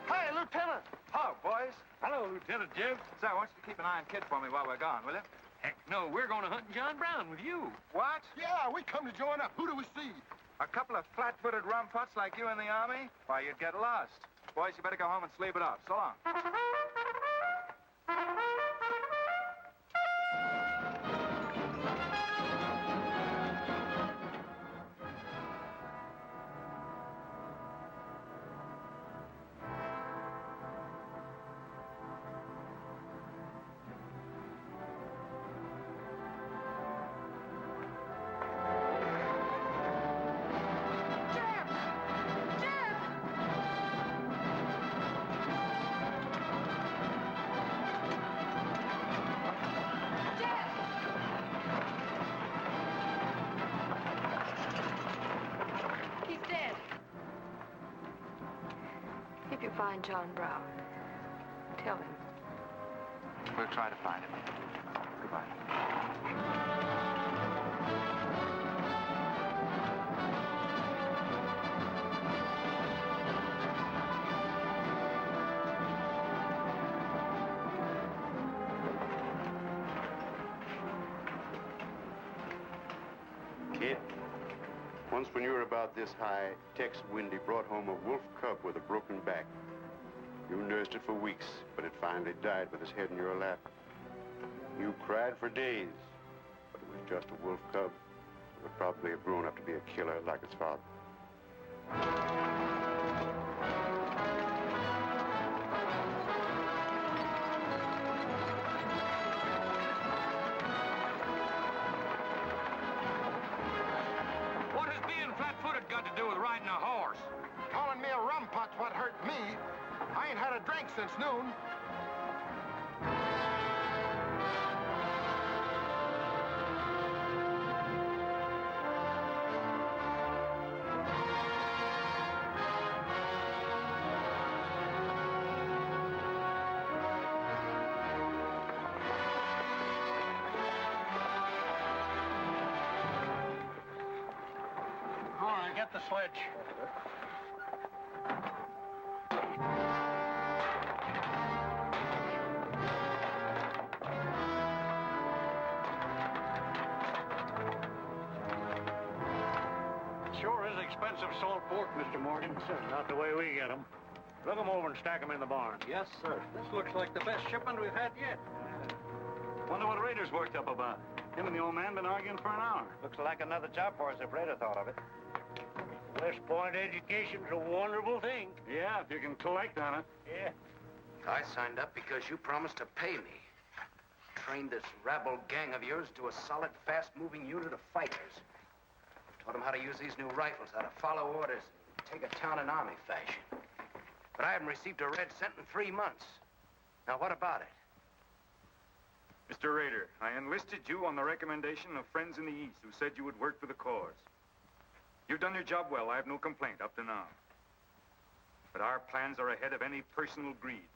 [SPEAKER 10] Hi, Lieutenant.
[SPEAKER 3] Hello, boys.
[SPEAKER 12] Hello, Lieutenant Jeb.
[SPEAKER 3] So, I want you to keep an eye on Kid for me while we're gone, will you?
[SPEAKER 12] Heck no, we're going to hunt John Brown with you.
[SPEAKER 3] What?
[SPEAKER 10] Yeah, we come to join up. Who do we see?
[SPEAKER 3] A couple of flat-footed rumputs like you in the Army? Why, you'd get lost. Boys, you better go home and sleep it off. So long.
[SPEAKER 8] He's dead. If you find John Brown, tell him.
[SPEAKER 3] We'll try to find him. Goodbye.
[SPEAKER 7] Kid, once when you were about this high, Tex Windy brought home a wolf cub with a broken back. You nursed it for weeks, but it finally died with its head in your lap. You cried for days, but it was just a wolf cub.
[SPEAKER 6] would probably have grown up to be a killer like his father.
[SPEAKER 12] What has being flat-footed got to do with riding a horse?
[SPEAKER 10] Calling me a rumpot's what hurt me. I ain't had a drink since noon.
[SPEAKER 2] All right, get the sledge. Sure is expensive salt pork, Mr. Morgan.
[SPEAKER 9] Not the way we get them. Look them over and stack them in the barn.
[SPEAKER 2] Yes, sir. This looks like the best shipment we've had yet.
[SPEAKER 9] Wonder what Rader's worked up about. Him and the old man been arguing for an hour.
[SPEAKER 2] Looks like another job for us if Raider thought of it.
[SPEAKER 9] West Point education's a wonderful thing. Yeah, if you can collect on it. Yeah.
[SPEAKER 4] I signed up because you promised to pay me. Trained this rabble gang of yours to a solid, fast-moving unit of fighters. Taught them how to use these new rifles, how to follow orders, and take a town in army fashion. But I haven't received a red cent in 3 months. Now, what about it?
[SPEAKER 11] Mr. Rader, I enlisted you on the recommendation of friends in the East who said you would work for the cause. You've done your job well. I have no complaint up to now. But our plans are ahead of any personal greed.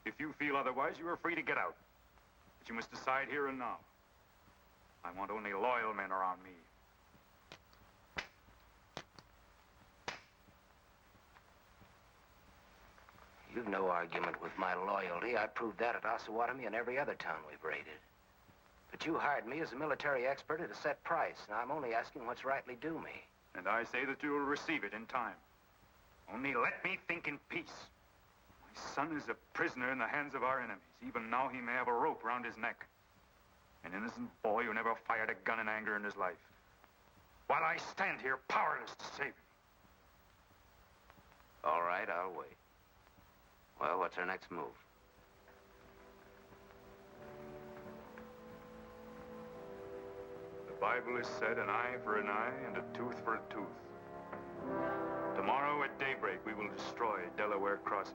[SPEAKER 11] If you feel otherwise, you are free to get out. But you must decide here and now. I want only loyal men around me.
[SPEAKER 4] You've no argument with my loyalty. I proved that at Osawatomie and every other town we've raided. But you hired me as a military expert at a set price. Now, I'm only asking what's rightly due me.
[SPEAKER 11] And I say that you will receive it in time. Only let me think in peace. My son is a prisoner in the hands of our enemies. Even now, he may have a rope around his neck. An innocent boy who never fired a gun in anger in his life. While I stand here powerless to save him.
[SPEAKER 4] All right, I'll wait. Well, what's our next move?
[SPEAKER 11] The Bible has said an eye for an eye and a tooth for a tooth. Tomorrow at daybreak, we will destroy Delaware Crossing.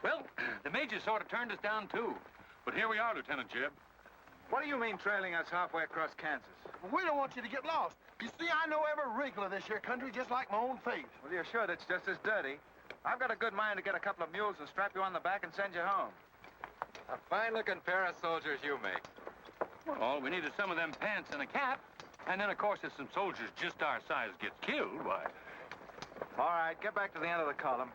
[SPEAKER 12] Well, the major sort of turned us down, too. But here we are, Lieutenant Jeb.
[SPEAKER 5] What do you mean trailing us halfway across Kansas?
[SPEAKER 10] We don't want you to get lost. You see, I know every wrinkle of this here country just like my own face.
[SPEAKER 5] Well, you're sure that's just as dirty? I've got a good mind to get a couple of mules and strap you on the back and send you home. A fine-looking pair of soldiers you make.
[SPEAKER 12] Well, all we need is some of them pants and a cap. And then, of course, if some soldiers just our size get killed, why...
[SPEAKER 5] All right, get back to the end of the column.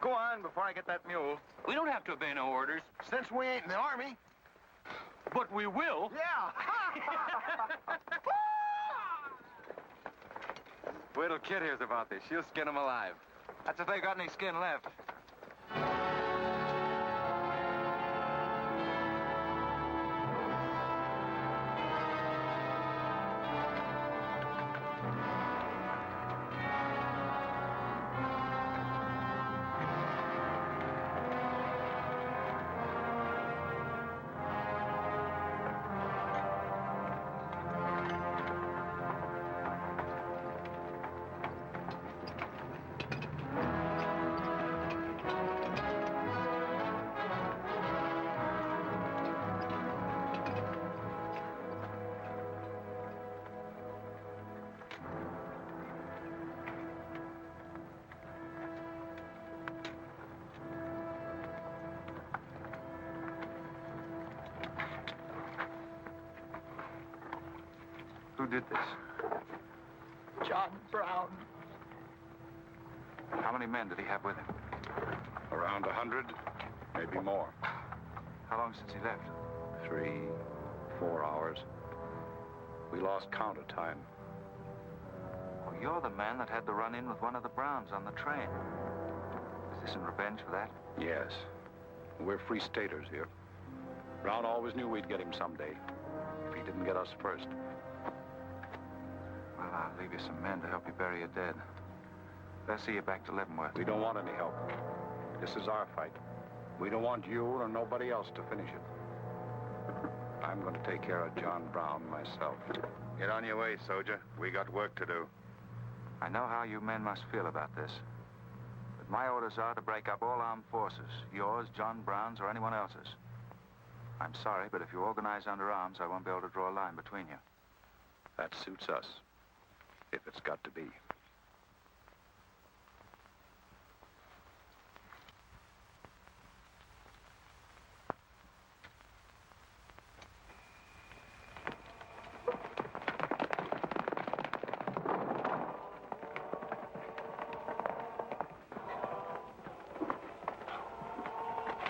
[SPEAKER 5] Go on before I get that mule.
[SPEAKER 12] We don't have to obey no orders.
[SPEAKER 10] Since we ain't in the army.
[SPEAKER 12] But we will.
[SPEAKER 10] Yeah.
[SPEAKER 5] Wait till Kid hears about this. She'll skin him alive. That's if they got any skin left. Who did this?
[SPEAKER 10] John Brown.
[SPEAKER 3] How many men did he have with him?
[SPEAKER 1] Around 100, maybe more.
[SPEAKER 3] How long since he left?
[SPEAKER 1] 3, 4 hours. We lost count of time.
[SPEAKER 3] Oh, you're the man that had the run-in with one of the Browns on the train. Is this in revenge for that?
[SPEAKER 1] Yes. We're free staters here. Brown always knew we'd get him someday, if he didn't get us first.
[SPEAKER 3] Well, I'll leave you some men to help you bury your dead. They'll see you back to Leavenworth.
[SPEAKER 1] We don't want any help. This is our fight. We don't want you or nobody else to finish it. I'm going to take care of John Brown myself.
[SPEAKER 7] Get on your way, soldier. We got work to do.
[SPEAKER 3] I know how you men must feel about this. But my orders are to break up all armed forces. Yours, John Brown's, or anyone else's. I'm sorry, but if you organize under arms, I won't be able to draw a line between you.
[SPEAKER 1] That suits us, if it's got to be.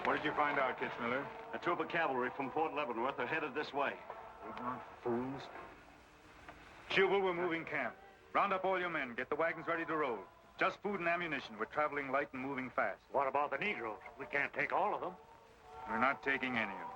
[SPEAKER 11] What did you find out, Kitzmiller?
[SPEAKER 12] A troop of cavalry from Fort Leavenworth are headed this way.
[SPEAKER 11] Ignorant fools. Jubal, we're moving camp. Round up all your men. Get the wagons ready to roll. Just food and ammunition. We're traveling light and moving fast.
[SPEAKER 9] What about the Negroes? We can't take all of them.
[SPEAKER 11] We're not taking any of them.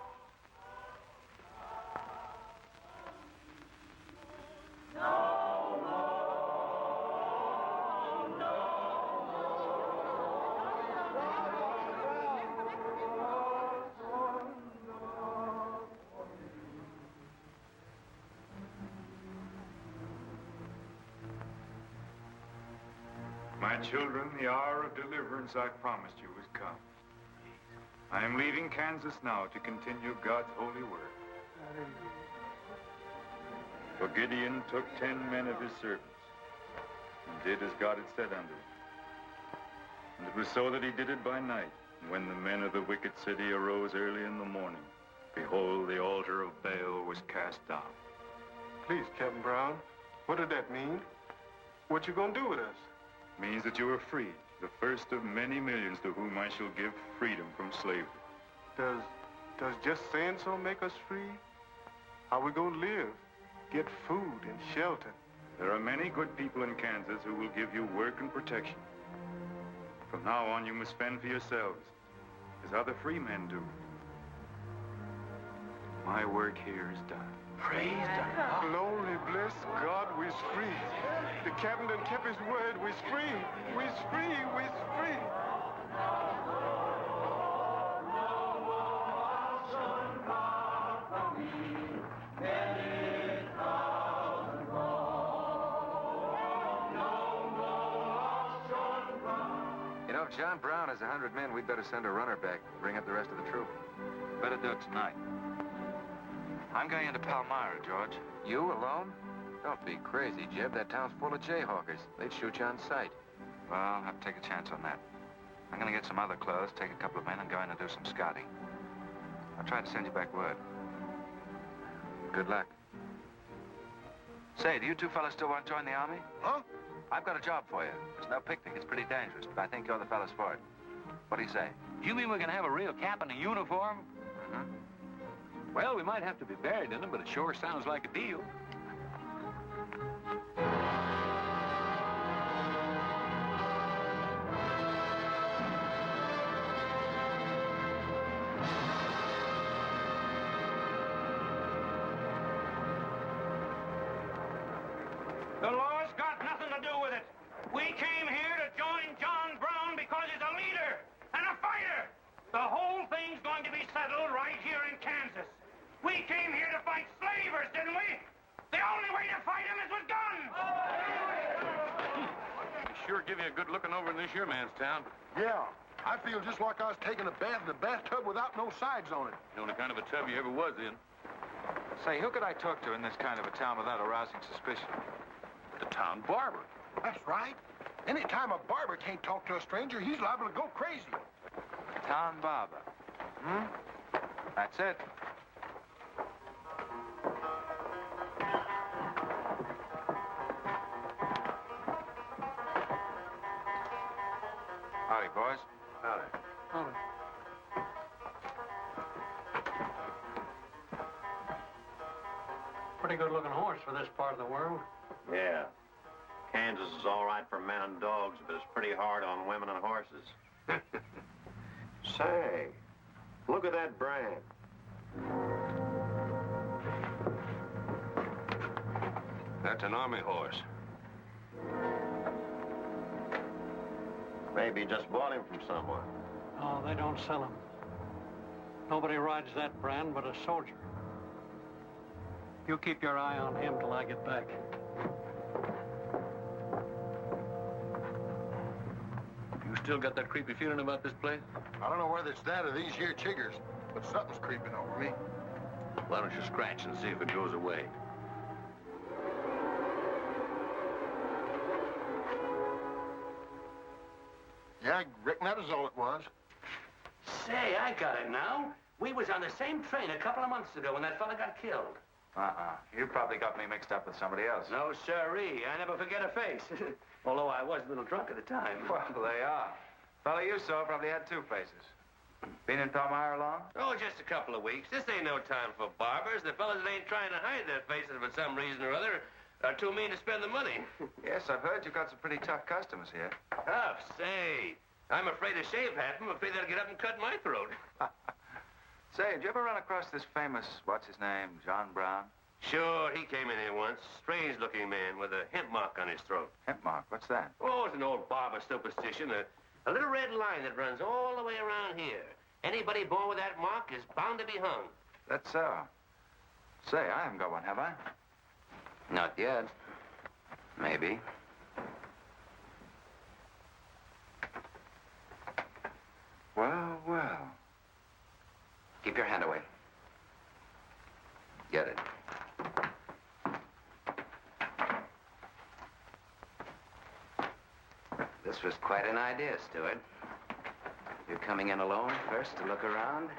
[SPEAKER 11] My children, the hour of deliverance I promised you was come. I am leaving Kansas now to continue God's holy work. For Gideon took 10 men of his servants and did as God had said unto him. And it was so that he did it by night. And when the men of the wicked city arose early in the morning, behold, the altar of Baal was cast down.
[SPEAKER 10] Please, Captain Brown, what did that mean? What you gonna do with us?
[SPEAKER 11] Means that you are free, the first of many millions to whom I shall give freedom from slavery.
[SPEAKER 10] Does just saying so make us free? How we gonna live? Get food and shelter?
[SPEAKER 11] There are many good people in Kansas who will give you work and protection. From now on, you must fend for yourselves, as other free men do. My work here is done.
[SPEAKER 10] Praise God. Glory, bless God, we's free. The captain done kept his word, we's free. We's free, we's free.
[SPEAKER 5] You know, if John Brown has 100 men, we'd better send a runner back, bring up the rest of the troop.
[SPEAKER 3] Better do it tonight. I'm going into Palmyra, George.
[SPEAKER 5] You alone? Don't be crazy, Jeb. That town's full of jayhawkers. They'd shoot you on sight.
[SPEAKER 3] Well, I'll have to take a chance on that. I'm going to get some other clothes, take a couple of men, and go in and do some scouting. I'll try to send you back word.
[SPEAKER 5] Good luck.
[SPEAKER 3] Say, do you two fellas still want to join the Army?
[SPEAKER 10] Huh?
[SPEAKER 3] I've got a job for you. It's no picnic. It's pretty dangerous, but I think you're the fellas for it. What do you say?
[SPEAKER 12] You mean we're gonna have a real cap and a uniform?
[SPEAKER 3] Mm-hmm.
[SPEAKER 12] Well, we might have to be buried in them, but it sure sounds like a deal.
[SPEAKER 9] The law's got nothing to do with it. We came here to join John Brown because he's a leader and a fighter. The whole thing's going to be settled right here in Kansas. We came here to fight slavers, didn't we? The only way to fight them is with guns.
[SPEAKER 12] Sure give you a good looking over in this here man's town.
[SPEAKER 10] Yeah, I feel just like I was taking a bath in a bathtub without no sides on it.
[SPEAKER 12] The only kind of a tub you ever was in.
[SPEAKER 3] Say, who could I talk to in this kind of a town without arousing suspicion?
[SPEAKER 12] The town barber.
[SPEAKER 10] That's right. Anytime a barber can't talk to a stranger, he's liable to go crazy.
[SPEAKER 3] Town barber. That's it. Howdy, boys.
[SPEAKER 6] Howdy.
[SPEAKER 16] Pretty good-looking horse for this part of the world.
[SPEAKER 17] Yeah. Kansas is all right for men and dogs, but it's pretty hard on women and horses. Say, look at that brand.
[SPEAKER 6] That's an army horse.
[SPEAKER 17] Maybe you just bought him from someone.
[SPEAKER 16] Oh, they don't sell them. Nobody rides that brand but a soldier. You keep your eye on him till I get back.
[SPEAKER 12] You still got that creepy feeling about this place?
[SPEAKER 10] I don't know whether it's that or these here chiggers, but something's creeping over me.
[SPEAKER 12] Why don't you scratch and see if it goes away?
[SPEAKER 10] Yeah, I reckon that is all it was.
[SPEAKER 18] Say, I got it now. We was on the same train a couple of months ago when that fella got killed.
[SPEAKER 3] You probably got me mixed up with somebody else.
[SPEAKER 18] No, sirree. I never forget a face. Although I was a little drunk at the time.
[SPEAKER 3] Well, they are. Fella you saw probably had two faces. Been in Palmyra long?
[SPEAKER 18] Oh, just a couple of weeks. This ain't no time for barbers. The fellas that ain't trying to hide their faces for some reason or other are too mean to spend the money.
[SPEAKER 3] Yes, I've heard you've got some pretty tough customers here.
[SPEAKER 18] Tough, say. I'm afraid to shave half of them. I'm afraid they'll get up and cut my throat.
[SPEAKER 3] Say, did you ever run across this famous, what's his name, John Brown?
[SPEAKER 18] Sure, he came in here once. Strange-looking man with a hemp mark on his throat.
[SPEAKER 3] Hemp mark? What's that?
[SPEAKER 18] Oh, it's an old barber superstition. A little red line that runs all the way around here. Anybody born with that mark is bound to be hung.
[SPEAKER 3] That's so. Say, I haven't got one, have I?
[SPEAKER 4] Not yet. Maybe.
[SPEAKER 3] Well, well.
[SPEAKER 4] Keep your hand away. Get it. This was quite an idea, Stuart. You're coming in alone first to look around?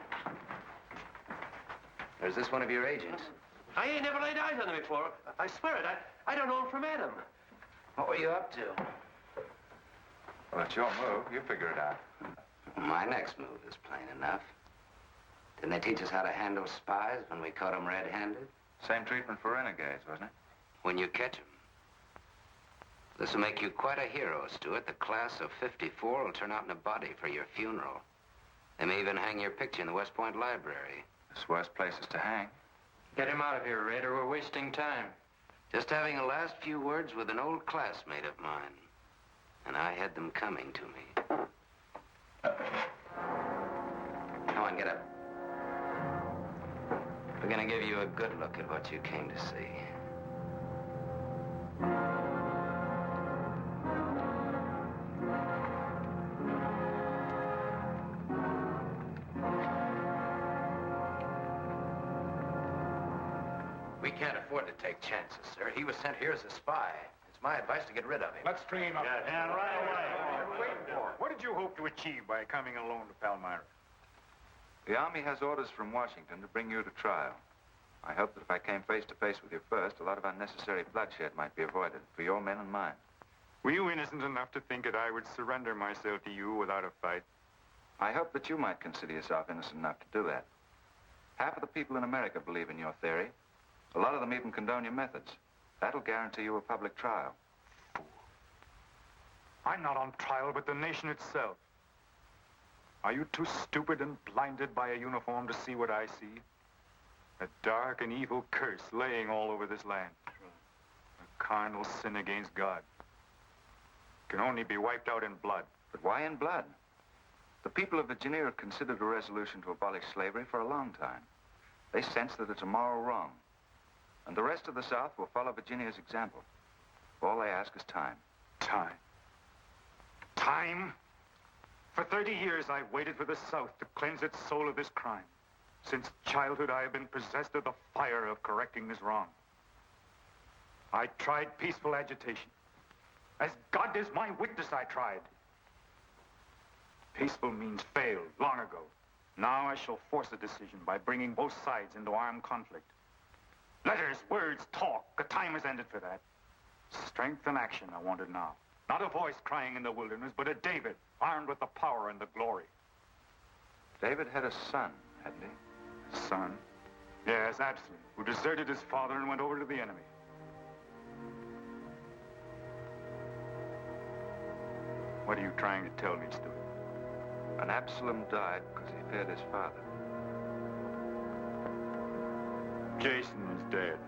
[SPEAKER 4] Or is this one of your agents?
[SPEAKER 18] I ain't never laid eyes on him before. I swear it. I don't know him from Adam.
[SPEAKER 4] What were you up to?
[SPEAKER 3] Well, it's your move. You figure it out.
[SPEAKER 4] My next move is plain enough. Didn't they teach us how to handle spies when we caught them red-handed?
[SPEAKER 3] Same treatment for renegades, wasn't it?
[SPEAKER 4] When you catch them. This will make you quite a hero, Stuart. The class of '54 will turn out in a body for your funeral. They may even hang your picture in the West Point Library.
[SPEAKER 3] There's worse places to hang.
[SPEAKER 14] Get him out of here, Red, or we're wasting time.
[SPEAKER 4] Just having a last few words with an old classmate of mine. And I had them coming to me. Come on, get up. We're gonna give you a good look at what you came to see.
[SPEAKER 2] We can't afford to take chances, sir. He was sent here as a spy. It's my advice to get rid of him.
[SPEAKER 11] Let's train him up.
[SPEAKER 9] And right away.
[SPEAKER 11] What did you hope to achieve by coming alone to Palmyra?
[SPEAKER 3] The Army has orders from Washington to bring you to trial. I hope that if I came face to face with you first, a lot of unnecessary bloodshed might be avoided for your men and mine.
[SPEAKER 11] Were you innocent enough to think that I would surrender myself to you without a fight?
[SPEAKER 3] I hope that you might consider yourself innocent enough to do that. Half of the people in America believe in your theory. A lot of them even condone your methods. That'll guarantee you a public trial.
[SPEAKER 11] Fool. I'm not on trial, but the nation itself. Are you too stupid and blinded by a uniform to see what I see? A dark and evil curse laying all over this land. A carnal sin against God. Can only be wiped out in blood.
[SPEAKER 3] But why in blood? The people of Virginia have considered a resolution to abolish slavery for a long time. They sense that it's a moral wrong. And the rest of the South will follow Virginia's example. All they ask is time.
[SPEAKER 11] Time? Time? For 30 years, I've waited for the South to cleanse its soul of this crime. Since childhood, I have been possessed of the fire of correcting this wrong. I tried peaceful agitation. As God is my witness, I tried. Peaceful means failed long ago. Now I shall force a decision by bringing both sides into armed conflict. Letters, words, talk. The time has ended for that. Strength and action are wanted now. Not a voice crying in the wilderness, but a David, armed with the power and the glory.
[SPEAKER 3] David had a son, hadn't he?
[SPEAKER 11] Son? Yes, Absalom, who deserted his father and went over to the enemy. What are you trying to tell me, Stuart?
[SPEAKER 3] And Absalom died because he feared his father.
[SPEAKER 11] Jason is dead.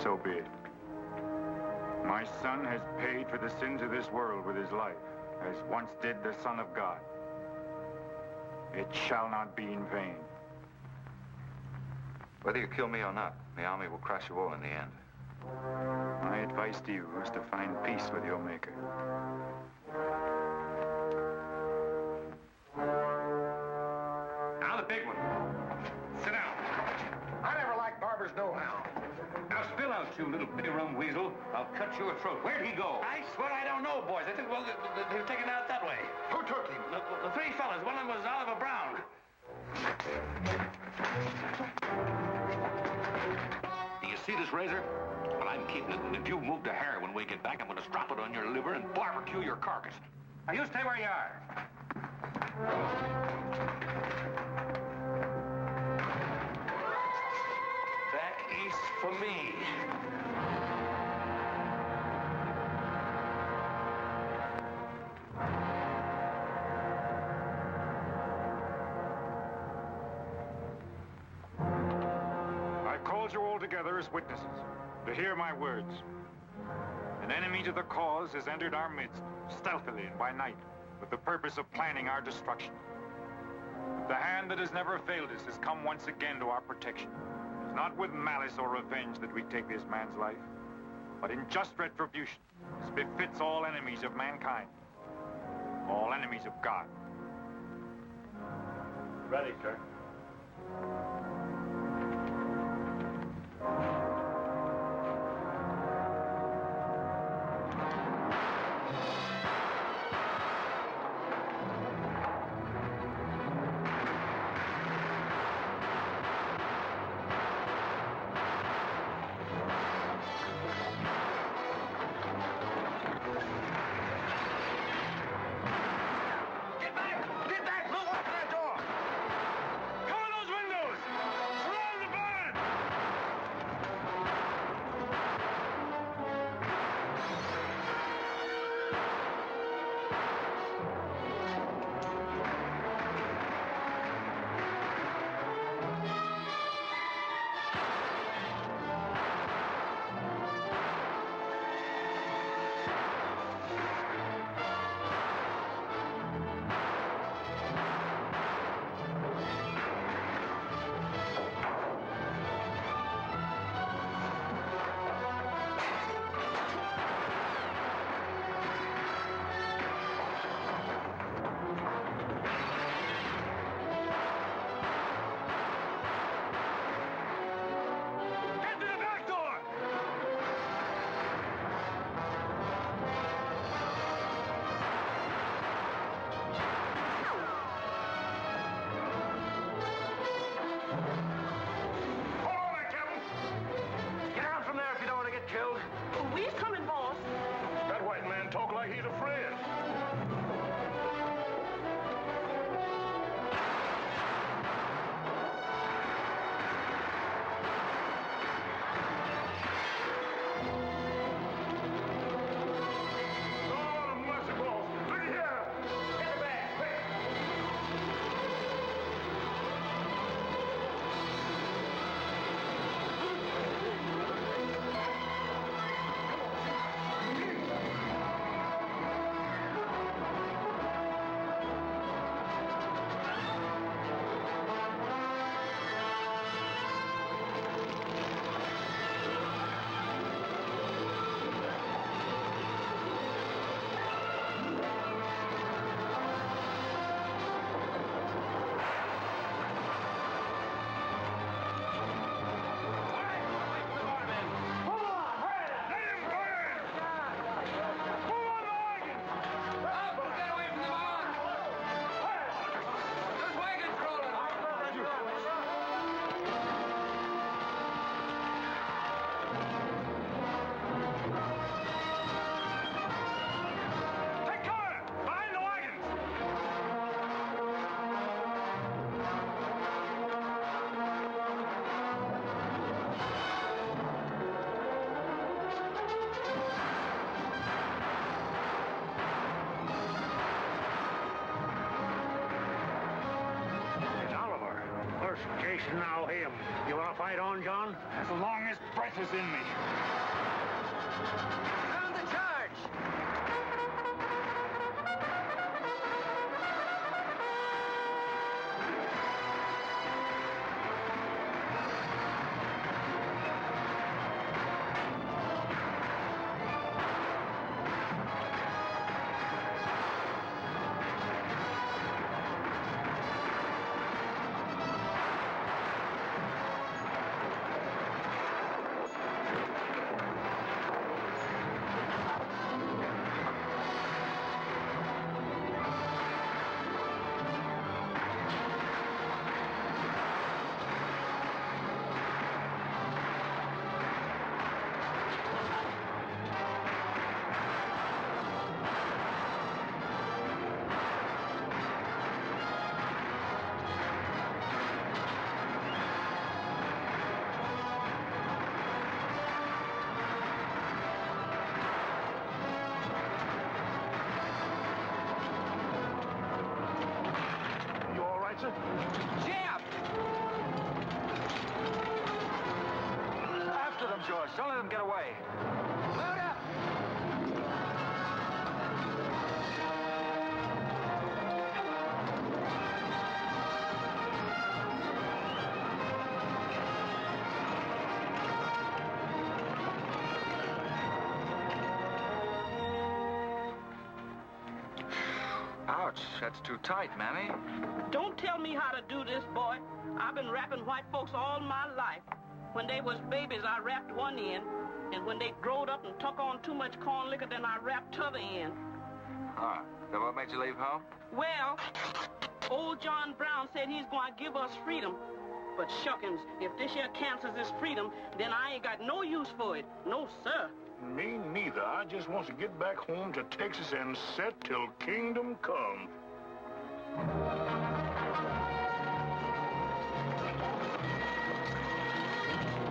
[SPEAKER 11] So be it. My son has paid for the sins of this world with his life, as once did the Son of God. It shall not be in vain.
[SPEAKER 3] Whether you kill me or not, the army will crush you all in the end.
[SPEAKER 11] My advice to you is to find peace with your maker.
[SPEAKER 12] Now the big one. Sit down.
[SPEAKER 2] I never liked barbers no-how.
[SPEAKER 12] Now spill out, you little bitty rum weasel. I'll cut your throat. Where'd he go?
[SPEAKER 18] I swear I don't know, boys. I think, well, they were taken out that way.
[SPEAKER 2] Who took him?
[SPEAKER 18] The three fellas. One of them was Oliver Brown.
[SPEAKER 12] Do you see this razor? Well, I'm keeping it, and if you move to hair when we get back, I'm going to strap it on your liver and barbecue your carcass. Now, you stay where you are.
[SPEAKER 18] Back east for me.
[SPEAKER 11] I've called you all together as witnesses to hear my words. An enemy to the cause has entered our midst, stealthily and by night, with the purpose of planning our destruction. The hand that has never failed us has come once again to our protection. It's not with malice or revenge that we take this man's life, but in just retribution, as befits all enemies of mankind, all enemies of God.
[SPEAKER 2] Ready, sir.
[SPEAKER 12] Get back! Get back! Look, open that door! Cover those windows!
[SPEAKER 9] nation, now him. You want to fight on, John?
[SPEAKER 11] As long as breath is in me.
[SPEAKER 14] Sound the charge! Jeff!
[SPEAKER 3] After them, George. Don't let them get away.
[SPEAKER 14] Load up!
[SPEAKER 3] Ouch, that's too tight, Mammy.
[SPEAKER 19] Don't tell me how to do this, boy. I've been wrapping white folks all my life. When they was babies, I wrapped one end. And when they growed up and took on too much corn liquor, then I wrapped t'other end.
[SPEAKER 3] Ah, so what made you leave home?
[SPEAKER 19] Well, old John Brown said he's going to give us freedom. But shuckins, if this here cancels this freedom, then I ain't got no use for it. No, sir.
[SPEAKER 9] Me neither. I just want to get back home to Texas and set till kingdom come.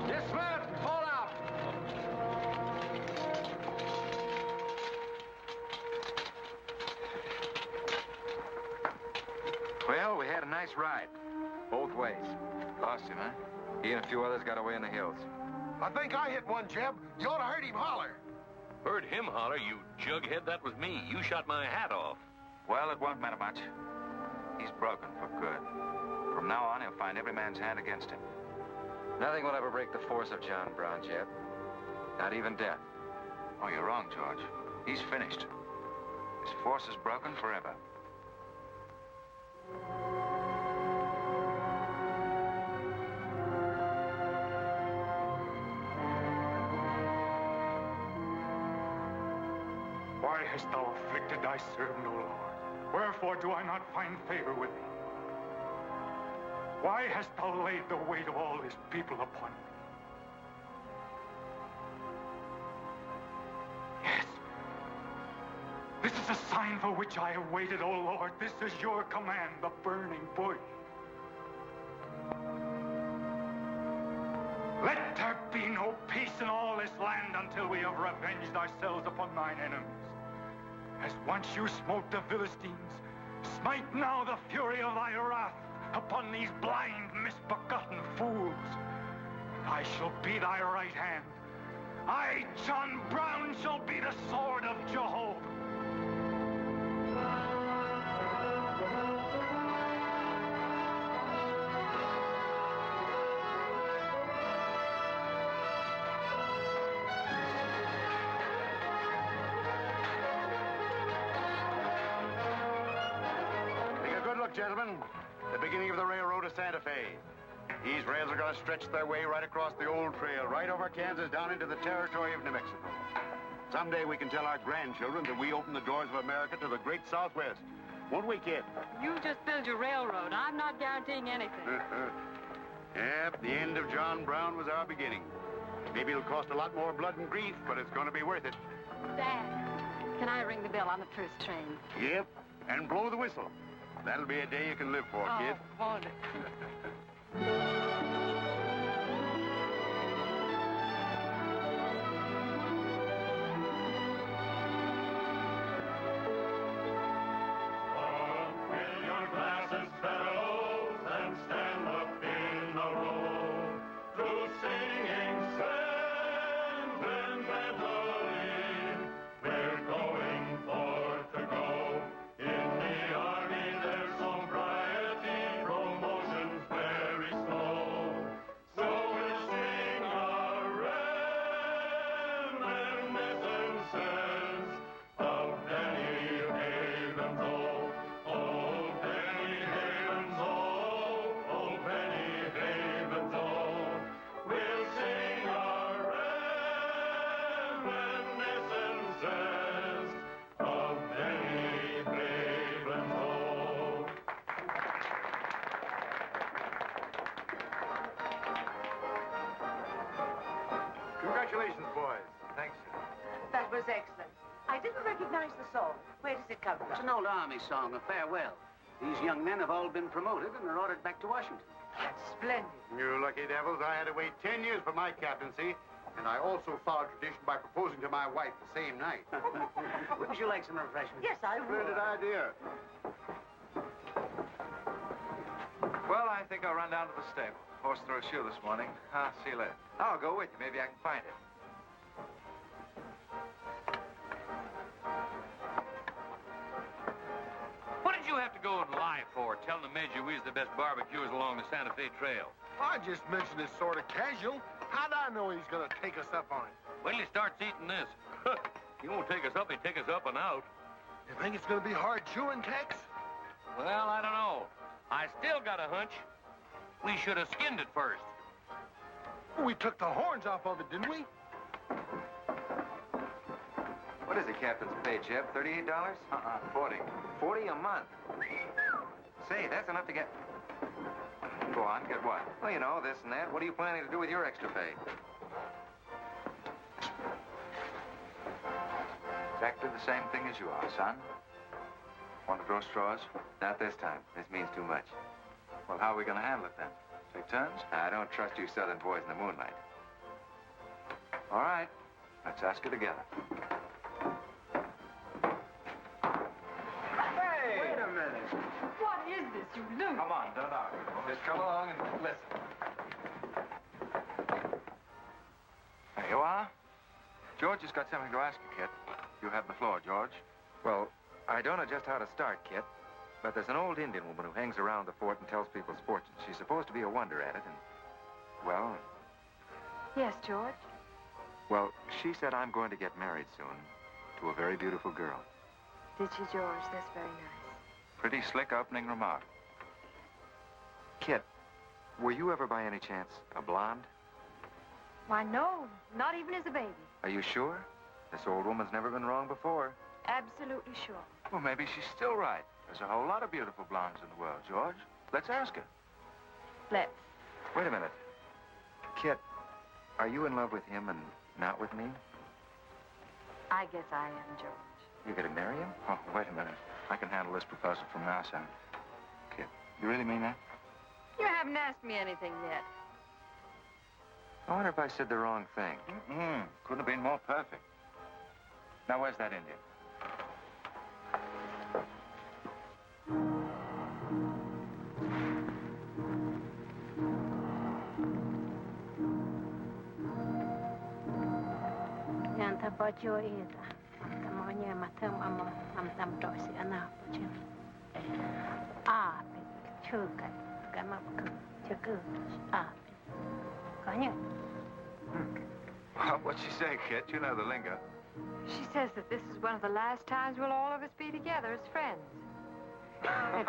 [SPEAKER 12] Dismount! Fall out!
[SPEAKER 3] Well, we had a nice ride. Both ways. Lost him, huh? He and a few others got away in the hills.
[SPEAKER 10] I think I hit one, Jeb. You ought to heard him holler.
[SPEAKER 18] Heard him holler, you jughead. That was me. You shot my hat off.
[SPEAKER 3] Well, it won't matter much. He's broken for good. From now on, he'll find every man's hand against him.
[SPEAKER 5] Nothing will ever break the force of John Brown, Jeb. Not even death.
[SPEAKER 3] Oh, you're wrong, George. He's finished. His force is broken forever.
[SPEAKER 11] Why hast thou afflicted thy servant, O Lord? Wherefore do I not find favor with thee? Why hast thou laid the weight of all this people upon me? Yes. This is a sign for which I have waited, O Lord. This is your command, the burning bush. Let there be no peace in all this land until we have revenged ourselves upon thine enemies. As once you smote the Philistines, smite now the fury of thy wrath upon these blind, misbegotten fools. And I shall be thy right hand. I, John Brown, shall be the sword of Jehovah.
[SPEAKER 7] Gentlemen, the beginning of the railroad to Santa Fe. These rails are going to stretch their way right across the old trail, right over Kansas, down into the territory of New Mexico. Someday we can tell our grandchildren that we opened the doors of America to the great Southwest. Won't we, kid?
[SPEAKER 20] You just build your railroad. I'm not guaranteeing anything.
[SPEAKER 7] Yep, the end of John Brown was our beginning. Maybe it'll cost a lot more blood and grief, but it's going to be worth it.
[SPEAKER 20] Dad, can I ring the bell on the first train?
[SPEAKER 7] Yep, and blow the whistle. That'll be a day you can live for, kid.
[SPEAKER 20] Won't it?
[SPEAKER 13] Fill your glasses, fellows, and stand up in the
[SPEAKER 2] Congratulations, boys.
[SPEAKER 3] Thanks, sir.
[SPEAKER 21] That was excellent. I didn't recognize the song. Where does it come from?
[SPEAKER 12] It's an old Army song, a farewell. These young men have all been promoted and are ordered back to Washington.
[SPEAKER 21] That's splendid.
[SPEAKER 7] You lucky devils, I had to wait 10 years for my captaincy, and I also followed tradition by proposing to my wife the same night.
[SPEAKER 12] Wouldn't you like some refreshment?
[SPEAKER 21] Yes, I would.
[SPEAKER 7] Splendid idea.
[SPEAKER 3] Well, I think I'll run down to the stable. Horse threw a shoe this morning. I'll see you later. I'll go with you. Maybe I can find it.
[SPEAKER 12] What did you have to go and lie for, telling the Major we's the best barbecuers along the Santa Fe Trail?
[SPEAKER 10] I just mentioned it sort of casual. How'd I know he's gonna take us up on it?
[SPEAKER 12] Wait till he starts eating this. He won't take us up, he'll take us up and out.
[SPEAKER 10] You think it's gonna be hard chewing, Tex?
[SPEAKER 12] Well, I don't know. I still got a hunch. We should have skinned it first.
[SPEAKER 10] We took the horns off of it, didn't we?
[SPEAKER 3] What is the captain's pay, Jeb? $38? 40. 40 a month. Say, that's enough to get... Go on, get what? Well, you know, this and that. What are you planning to do with your extra pay? Exactly the same thing as you are, son. Want to throw straws? Not this time. This means too much. Well, how are we going to handle it, then? Take turns? I don't trust you southern boys in the moonlight. All right. Let's ask her together. Hey!
[SPEAKER 21] Wait a minute. What is this, you loon?
[SPEAKER 3] Come on, don't argue. Just come along and listen. There you are. George has got something to ask you, Kit. You have the floor, George. Well, I don't know just how to start, Kit, but there's an old Indian woman who hangs around the fort and tells people's fortunes. She's supposed to be a wonder at it, and, well...
[SPEAKER 8] Yes, George?
[SPEAKER 3] Well, she said I'm going to get married soon to a very beautiful girl.
[SPEAKER 8] Did she, George? That's very nice.
[SPEAKER 3] Pretty slick opening remark. Kit, were you ever by any chance a blonde?
[SPEAKER 8] Why, no. Not even as a baby.
[SPEAKER 3] Are you sure? This old woman's never been wrong before.
[SPEAKER 8] Absolutely sure.
[SPEAKER 3] Well, maybe she's still right. There's a whole lot of beautiful blondes in the world, George. Let's ask her.
[SPEAKER 8] Let's.
[SPEAKER 3] Wait a minute. Kit, are you in love with him and not with me?
[SPEAKER 8] I guess I am, George.
[SPEAKER 3] You're going to marry him? Oh, wait a minute. I can handle this proposal from now, son. Kit, you really mean that?
[SPEAKER 8] You haven't asked me anything yet.
[SPEAKER 3] I wonder if I said the wrong thing. Couldn't have been more perfect. Now, where's that Indian?
[SPEAKER 22] Nyanta bajo ida, tamanya matam ama tam dosi ana bajin. Ah, chuka, kama chuka, ah, kanya.
[SPEAKER 3] What'd she say, Kit? You know the lingo.
[SPEAKER 8] She says that this is one of the last times we'll all of us be together as friends.
[SPEAKER 3] Now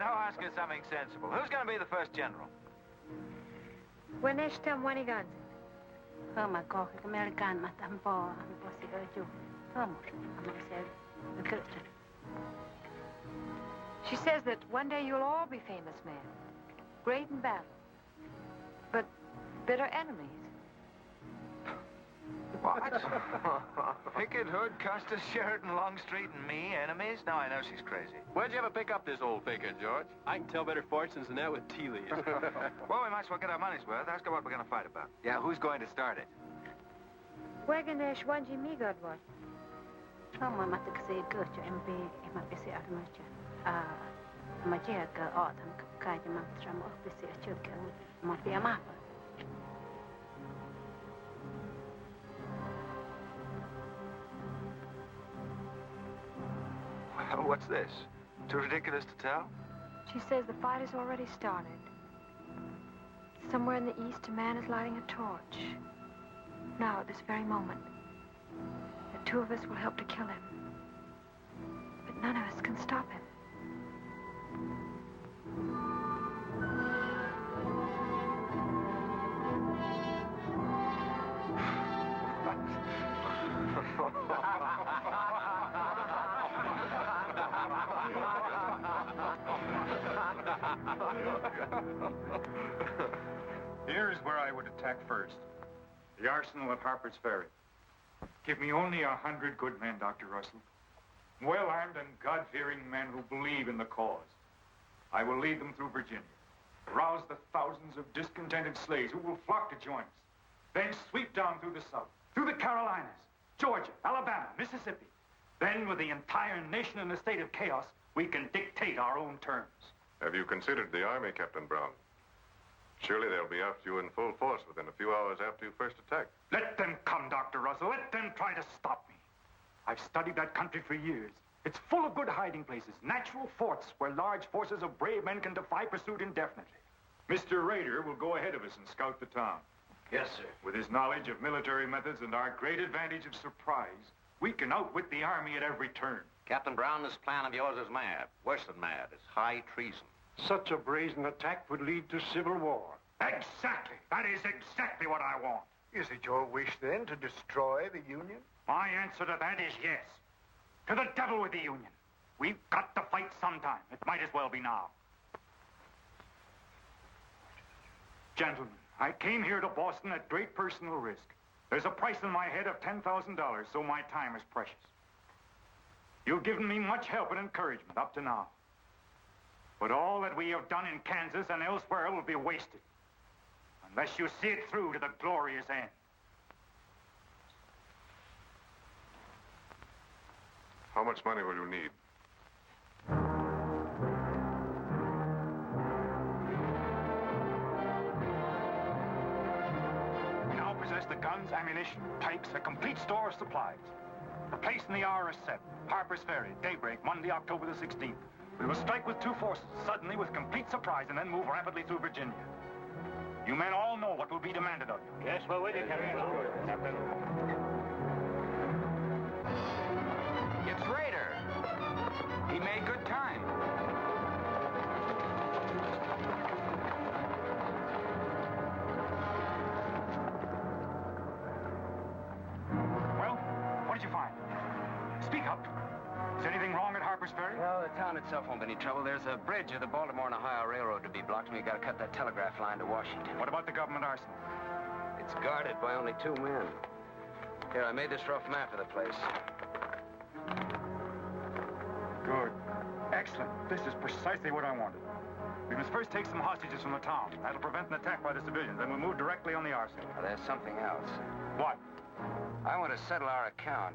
[SPEAKER 3] ask her something sensible. Who's going to be the first general?
[SPEAKER 8] When they tell when he guns.
[SPEAKER 22] Hama ko American matam po bosi oju. Hama say
[SPEAKER 8] She says that one day you'll all be famous men, great in battle, but bitter enemies.
[SPEAKER 3] What? Pickett, Hood, Custis, Sheridan, Longstreet, and me, enemies? No, I know she's crazy.
[SPEAKER 12] Where'd you ever pick up this old figure, George?
[SPEAKER 23] I can tell better fortunes than that with tea leaves.
[SPEAKER 3] Well, we might as well get our money's worth. Ask her what we're going to fight about. Yeah, who's going to start it?
[SPEAKER 8] Wagon there, Shwanji me God what?
[SPEAKER 22] Hama matak say good to MB ema bisi armacha. Ah, maja ka autumn kaja mantra mo bisi achuka mo piama.
[SPEAKER 3] Well, what's this? Too ridiculous to tell?
[SPEAKER 8] She says the fight has already started. Somewhere in the east, a man is lighting a torch. Now, at this very moment, the two of us will help to kill him. But none of us can stop him.
[SPEAKER 9] Here's where I would attack first.
[SPEAKER 11] The arsenal at Harper's Ferry. Give me only 100 good men, Dr. Russell. Well-armed and God-fearing men who believe in the cause. I will lead them through Virginia. Rouse the thousands of discontented slaves who will flock to join us. Then sweep down through the South, through the Carolinas, Georgia, Alabama, Mississippi. Then, with the entire nation in a state of chaos, we can dictate our own terms.
[SPEAKER 1] Have you considered the Army, Captain Brown? Surely they'll be after you in full force within a few hours after you first attack.
[SPEAKER 11] Let them come, Dr. Russell. Let them try to stop me. I've studied that country for years. It's full of good hiding places, natural forts where large forces of brave men can defy pursuit indefinitely. Mr. Rader will go ahead of us and scout the town.
[SPEAKER 18] Yes, sir.
[SPEAKER 11] With his knowledge of military methods and our great advantage of surprise, we can outwit the Army at every turn.
[SPEAKER 2] Captain Brown, this plan of yours is mad. Worse than mad. It's high treason.
[SPEAKER 9] Such a brazen attack would lead to civil war.
[SPEAKER 11] Exactly. That is exactly what I want.
[SPEAKER 9] Is it your wish, then, to destroy the Union?
[SPEAKER 11] My answer to that is yes. To the devil with the Union. We've got to fight sometime. It might as well be now. Gentlemen, I came here to Boston at great personal risk. There's a price on my head of $10,000, so my time is precious. You've given me much help and encouragement up to now. But all that we have done in Kansas and elsewhere will be wasted unless you see it through to the glorious end.
[SPEAKER 1] How much money will you need?
[SPEAKER 11] We now possess the guns, ammunition, pipes, a complete store of supplies. The place and the hour is set. Harper's Ferry, daybreak, Monday, October the 16th. We will strike with two forces, suddenly with complete surprise, and then move rapidly through Virginia. You men all know what will be demanded of you.
[SPEAKER 9] Yes, we're with you, Captain.
[SPEAKER 5] It's Rader. He made good time.
[SPEAKER 11] Well, what did you find? Speak up. Is anything wrong at Harper's Ferry?
[SPEAKER 5] Well, the town itself won't be any trouble. There's a bridge of the Baltimore and Ohio Railroad to be blocked, and we've got to cut that telegraph line to Washington.
[SPEAKER 11] What about the government arsenal?
[SPEAKER 5] It's guarded by only 2 men. Here, I made this rough map of the place.
[SPEAKER 11] Good. Excellent. This is precisely what I wanted. We must first take some hostages from the town. That'll prevent an attack by the civilians. Then we'll move directly on the arsenal.
[SPEAKER 5] Well, there's something else.
[SPEAKER 11] What?
[SPEAKER 5] I want to settle our account.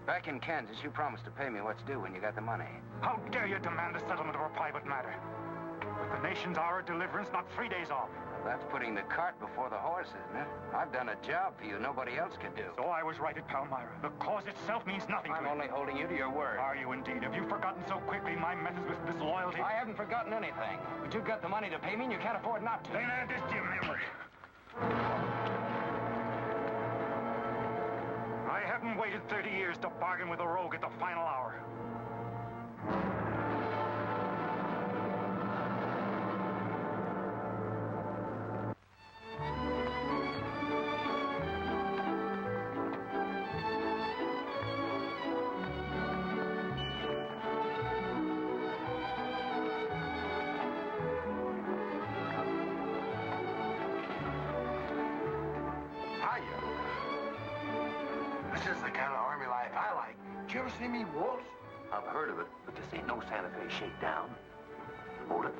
[SPEAKER 5] Back in Kansas, you promised to pay me what's due when you got the money.
[SPEAKER 11] How dare you demand the settlement of a private matter? With the nation's hour of deliverance not 3 days off.
[SPEAKER 5] Well, that's putting the cart before the horse, isn't it? I've done a job for you nobody else could do.
[SPEAKER 11] So I was right at Palmyra. The cause itself means nothing to
[SPEAKER 5] I'm
[SPEAKER 11] you.
[SPEAKER 5] only holding you to your word.
[SPEAKER 11] Are you indeed? Have you forgotten so quickly my methods with disloyalty?
[SPEAKER 5] I haven't forgotten anything. But you've got the money to pay me and you can't afford not to.
[SPEAKER 11] Then add this to your memory. I haven't waited 30 years to bargain with a rogue at the final hour.
[SPEAKER 10] This is the kind of army life I like. Did you ever see me waltz?
[SPEAKER 18] I've heard of it, but this ain't no Santa Fe shakedown. Hold it.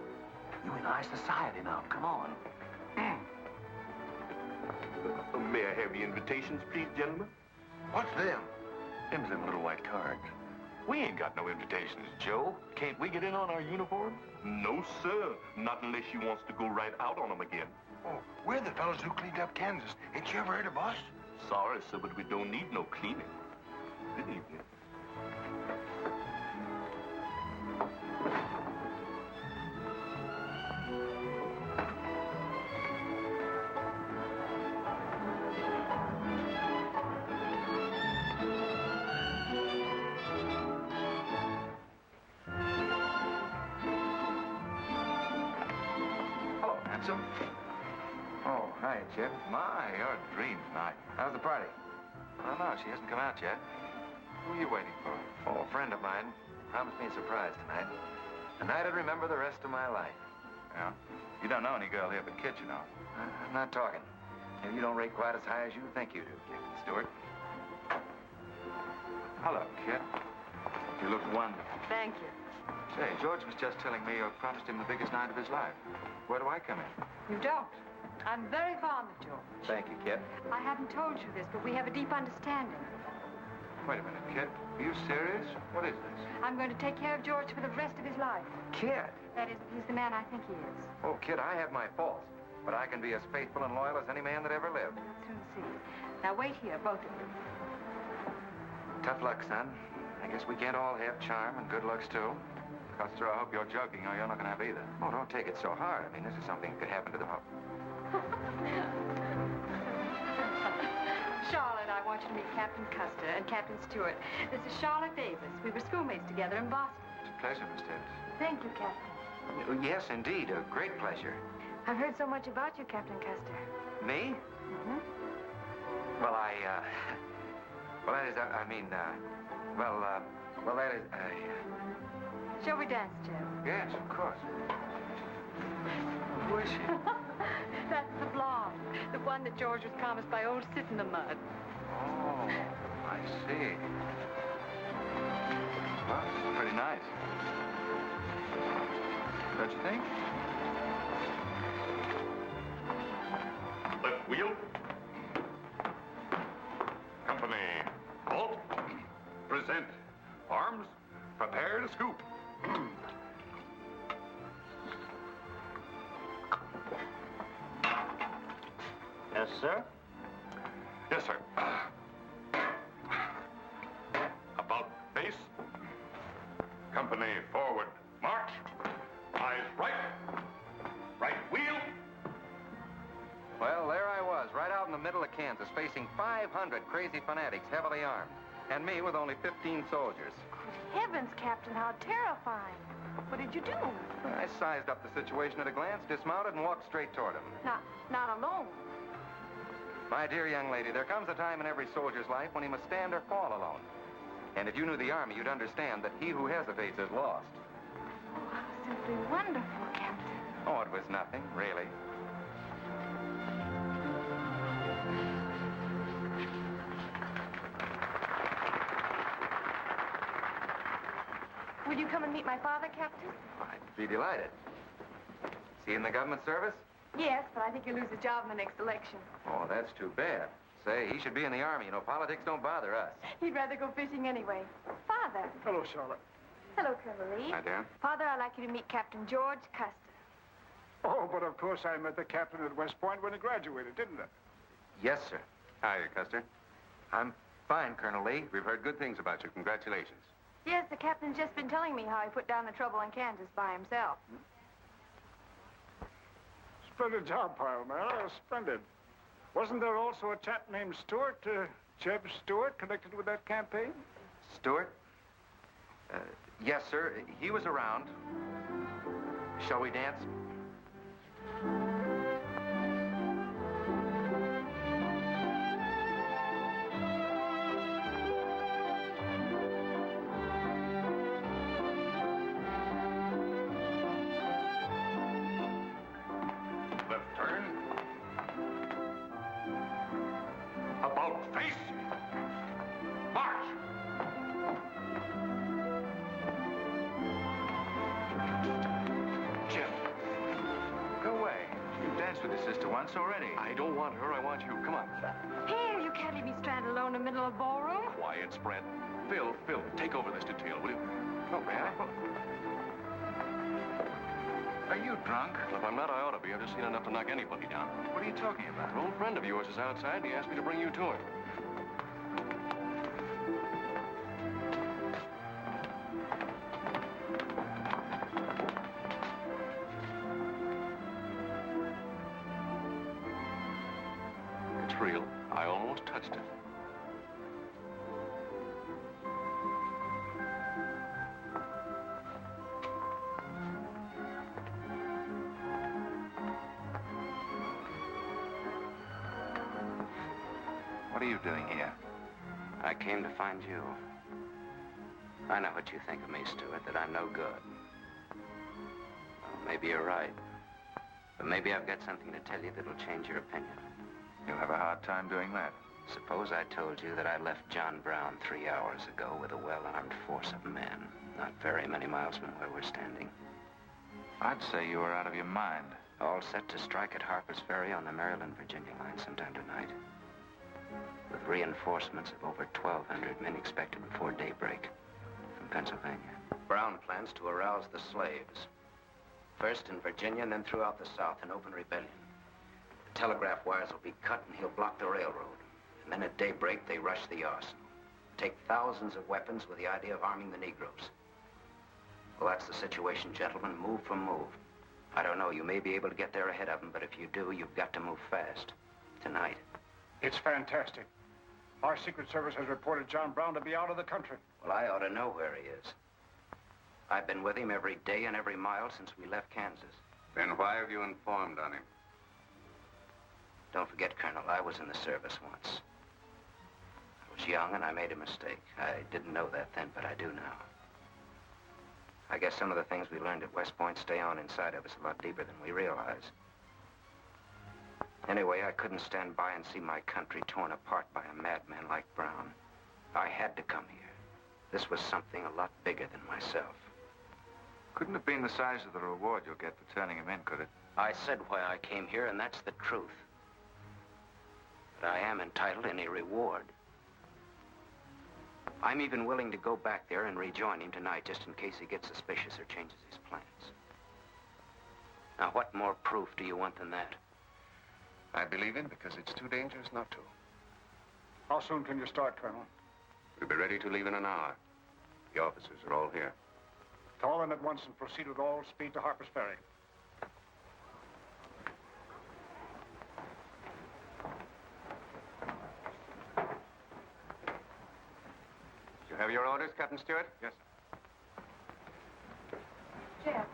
[SPEAKER 18] You in high society now. Come on.
[SPEAKER 7] May I have the invitations, please, gentlemen?
[SPEAKER 10] What's them?
[SPEAKER 7] Them's them little white cards. We ain't got no invitations, Joe. Can't we get in on our uniforms? No, sir. Not unless you wants to go right out on them again.
[SPEAKER 10] Oh, we're the fellows who cleaned up Kansas. Ain't you ever heard of us?
[SPEAKER 7] Sorry, sir, but we don't need no cleaning. Good evening.
[SPEAKER 5] Hello, handsome. Oh, hi, Chip.
[SPEAKER 3] My, you're a dream tonight.
[SPEAKER 5] How's the party?
[SPEAKER 3] I don't know. She hasn't come out yet. Who are you waiting for?
[SPEAKER 5] Oh, a friend of mine promised me a surprise tonight. A night I'd remember the rest of my life.
[SPEAKER 3] Yeah? You don't know any girl here but Kit, you know.
[SPEAKER 5] I'm not talking.
[SPEAKER 3] Maybe you don't rate quite as high as you think you do, Captain Stewart. Hello, Kit. You look wonderful.
[SPEAKER 21] Thank you.
[SPEAKER 3] Say, George was just telling me you promised him the biggest night of his life. Where do I come in?
[SPEAKER 21] You don't. I'm very fond of George.
[SPEAKER 3] Thank you, Kit.
[SPEAKER 21] I haven't told you this, but we have a deep understanding.
[SPEAKER 3] Wait a minute, Kit. Are you serious? What is this?
[SPEAKER 21] I'm going to take care of George for the rest of his life.
[SPEAKER 3] Kit!
[SPEAKER 21] That is, he's the man I think he is.
[SPEAKER 3] Oh, Kit, I have my faults. But I can be as faithful and loyal as any man that ever lived.
[SPEAKER 21] I'll soon see. Now, wait here, both of you.
[SPEAKER 3] Tough luck, son. I guess we can't all have charm and good looks, too. Custer, I hope you're joking, or you're not going to have either. Oh, don't take it so hard. I mean, this is something that could happen to the...
[SPEAKER 21] Charlotte, I want you to meet Captain Custer and Captain Stewart. This is Charlotte Davis. We were schoolmates together in Boston.
[SPEAKER 3] It's a pleasure, Miss Davis.
[SPEAKER 21] Thank you, Captain.
[SPEAKER 3] Oh, yes, indeed. A great pleasure.
[SPEAKER 21] I've heard so much about you, Captain Custer.
[SPEAKER 3] Me?
[SPEAKER 21] Mm-hmm.
[SPEAKER 3] Well, well, that is, well, that is,
[SPEAKER 21] Shall we dance, Joe?
[SPEAKER 3] Yes, of course. Who is she?
[SPEAKER 21] That's the blonde. The one that George was promised by old Sit in the Mud.
[SPEAKER 3] Oh, I see. Well, pretty nice. Don't you think?
[SPEAKER 1] Left wheel. Company. Halt. Present. Arms. Prepare to scoop.
[SPEAKER 2] Yes, sir?
[SPEAKER 1] Yes, sir. About face. Company forward. March. Eyes right. Right wheel.
[SPEAKER 3] Well, there I was, right out in the middle of Kansas, facing 500 crazy fanatics, heavily armed. And me with only 15 soldiers.
[SPEAKER 21] Heavens, Captain, how terrifying. What did you do?
[SPEAKER 3] I sized up the situation at a glance, dismounted, and walked straight toward him.
[SPEAKER 21] Not alone.
[SPEAKER 3] My dear young lady, there comes a time in every soldier's life when he must stand or fall alone. And if you knew the Army, you'd understand that he who hesitates is lost.
[SPEAKER 21] Oh, how simply wonderful, Captain.
[SPEAKER 3] Oh, it was nothing, really.
[SPEAKER 21] Will you come and meet my father, Captain?
[SPEAKER 3] I'd be delighted. Is he in the government service?
[SPEAKER 21] Yes, but I think he'll lose his job in the next election.
[SPEAKER 3] Oh, that's too bad. Say, he should be in the Army. You know, politics don't bother us.
[SPEAKER 21] He'd rather go fishing anyway. Father.
[SPEAKER 9] Hello, Charlotte.
[SPEAKER 21] Hello, Colonel Lee.
[SPEAKER 3] Hi, Dan.
[SPEAKER 21] Father, I'd like you to meet Captain George Custer.
[SPEAKER 9] Oh, but of course I met the captain at West Point when he graduated, didn't I?
[SPEAKER 3] Yes, sir.
[SPEAKER 1] Hi, Custer.
[SPEAKER 3] I'm fine, Colonel Lee.
[SPEAKER 1] We've heard good things about you. Congratulations.
[SPEAKER 21] Yes, the captain's just been telling me how he put down the trouble in Kansas by himself.
[SPEAKER 9] Splendid job, pile, man. Oh, splendid. Wasn't there also a chap named Stewart, Jeb Stewart, connected with that campaign?
[SPEAKER 3] Stewart? Yes, sir. He was around. Shall we dance?
[SPEAKER 1] Left turn. About face. March.
[SPEAKER 3] Jim. Go away. You've danced with your sister once already.
[SPEAKER 23] I don't want her. I want you. Come on.
[SPEAKER 21] Here, you can't leave me stranded alone in the middle of the ballroom.
[SPEAKER 23] Quiet, Spread. Phil, take over this detail, will you?
[SPEAKER 3] Oh, may I? Are you drunk?
[SPEAKER 23] If I'm not, I ought to be. I've just seen enough to knock anybody down.
[SPEAKER 3] What are you talking about?
[SPEAKER 23] An old friend of yours is outside, and he asked me to bring you to him. It's real. I almost touched it.
[SPEAKER 3] What are you doing here?
[SPEAKER 4] I came to find you. I know what you think of me, Stewart, that I'm no good. Well, maybe you're right. But maybe I've got something to tell you that'll change your opinion.
[SPEAKER 3] You'll have a hard time doing that.
[SPEAKER 4] Suppose I told you that I left John Brown 3 hours ago with a well-armed force of men, not very many miles from where we're standing.
[SPEAKER 3] I'd say you were out of your mind.
[SPEAKER 4] All set to strike at Harper's Ferry on the Maryland-Virginia line sometime tonight. With reinforcements of over 1,200 men expected before daybreak from Pennsylvania. Brown plans to arouse the slaves. First in Virginia and then throughout the South in open rebellion. The telegraph wires will be cut and he'll block the railroad. And then at daybreak, they rush the arsenal. Take thousands of weapons with the idea of arming the Negroes. Well, that's the situation, gentlemen. Move for move. I don't know, you may be able to get there ahead of them, but if you do, you've got to move fast. Tonight.
[SPEAKER 9] It's fantastic. Our Secret Service has reported John Brown to be out of the country.
[SPEAKER 4] Well, I ought to know where he is. I've been with him every day and every mile since we left Kansas.
[SPEAKER 1] Then why have you informed on him?
[SPEAKER 4] Don't forget, Colonel, I was in the service once. I was young and I made a mistake. I didn't know that then, but I do now. I guess some of the things we learned at West Point stay on inside of us a lot deeper than we realize. Anyway, I couldn't stand by and see my country torn apart by a madman like Brown. I had to come here. This was something a lot bigger than myself.
[SPEAKER 3] Couldn't have been the size of the reward you'll get for turning him in, could it?
[SPEAKER 4] I said why I came here, and that's the truth. But I am entitled to any reward. I'm even willing to go back there and rejoin him tonight, just in case he gets suspicious or changes his plans. Now, what more proof do you want than that?
[SPEAKER 7] I believe him because it's too dangerous not to.
[SPEAKER 9] How soon can you start, Colonel?
[SPEAKER 1] We'll be ready to leave in an hour. The officers are all here.
[SPEAKER 9] Call them at once and proceed with all speed to Harper's Ferry.
[SPEAKER 5] You have your orders, Captain Stewart?
[SPEAKER 9] Yes,
[SPEAKER 22] sir. Jeff,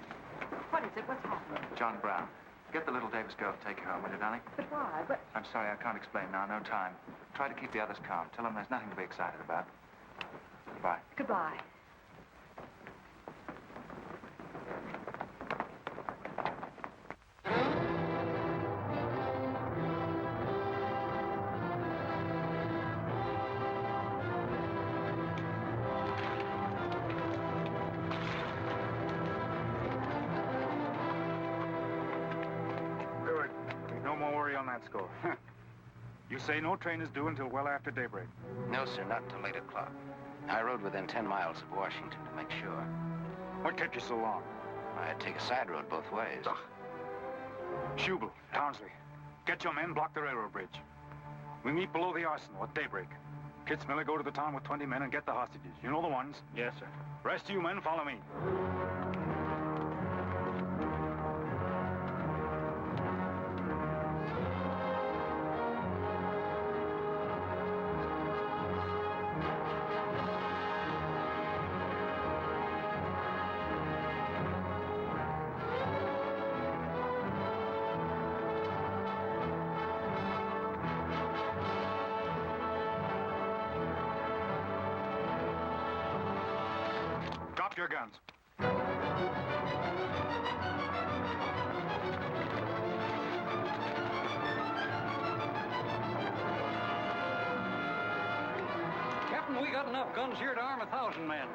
[SPEAKER 22] what is it? What's happening?
[SPEAKER 3] John Brown. Get the little Davis girl to take you home, will you, darling?
[SPEAKER 22] But why? But...
[SPEAKER 3] I'm sorry, I can't explain now. No time. Try to keep the others calm. Tell them there's nothing to be excited about. Goodbye.
[SPEAKER 22] Goodbye.
[SPEAKER 9] Score. You say no train is due until well after daybreak?
[SPEAKER 4] No, sir, not until 8 o'clock. I rode within 10 miles of Washington to make sure.
[SPEAKER 9] What kept you so long?
[SPEAKER 4] I had to take a side road both ways.
[SPEAKER 9] Schubel, Townsley, get your men, block the railroad bridge. We meet below the arsenal at daybreak. Kitzmiller, go to the town with 20 men and get the hostages. You know the ones? Yes, sir. Rest of you men, follow me. Drop your guns.
[SPEAKER 16] Captain, we got enough guns here to arm 1,000 men.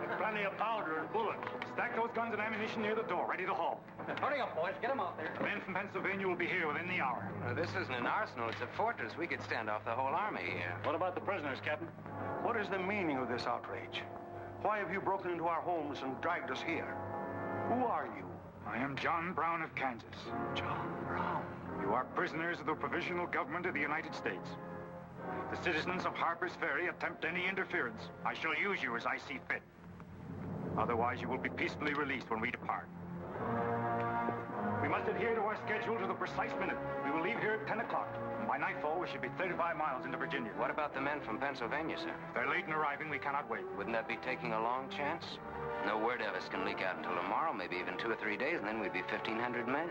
[SPEAKER 9] With plenty of powder and bullets. Stack those guns and ammunition near the door, ready to haul.
[SPEAKER 16] Hurry up, boys. Get them out there.
[SPEAKER 9] The men from Pennsylvania will be here within the hour.
[SPEAKER 5] This isn't an arsenal, it's a fortress. We could stand off the whole army here.
[SPEAKER 9] What about the prisoners, Captain?
[SPEAKER 10] What is the meaning of this outrage? Why have you broken into our homes and dragged us here? Who are you?
[SPEAKER 9] I am John Brown of Kansas.
[SPEAKER 10] John Brown.
[SPEAKER 9] You are prisoners of the provisional government of the United States. If the citizens of Harper's Ferry attempt any interference, I shall use you as I see fit. Otherwise, you will be peacefully released when we depart. We must adhere to our schedule to the precise minute. We will leave here at 10 o'clock. And by nightfall, we should be 35 miles into Virginia.
[SPEAKER 5] What about the men from Pennsylvania, sir?
[SPEAKER 9] If they're late in arriving, we cannot wait.
[SPEAKER 5] Wouldn't that be taking a long chance? No word of us can leak out until tomorrow, maybe even 2 or 3 days, and then we'd be 1,500 men.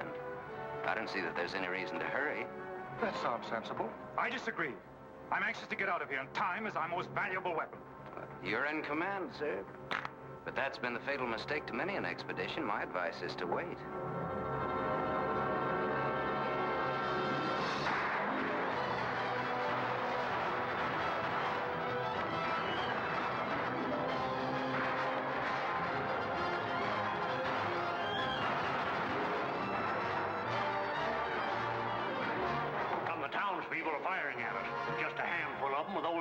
[SPEAKER 5] I don't see that there's any reason to hurry.
[SPEAKER 10] That sounds sensible.
[SPEAKER 9] I disagree. I'm anxious to get out of here, and time is our most valuable weapon.
[SPEAKER 5] You're in command, sir. But that's been the fatal mistake to many an expedition. My advice is to wait.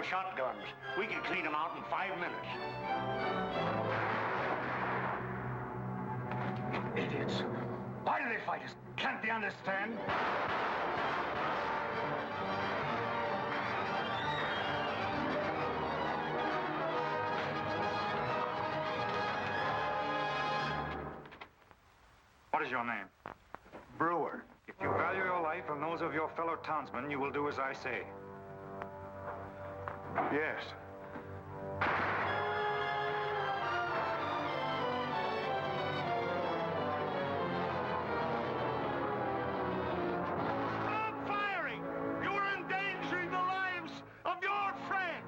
[SPEAKER 9] shotguns. We can clean them out in 5 minutes. Idiots. Why do they fight us? Can't they understand?
[SPEAKER 11] What is your name?
[SPEAKER 9] Brewer.
[SPEAKER 11] If you value your life and those of your fellow townsmen, you will do as I say.
[SPEAKER 9] Yes.
[SPEAKER 10] Stop firing! You are endangering the lives of your friends.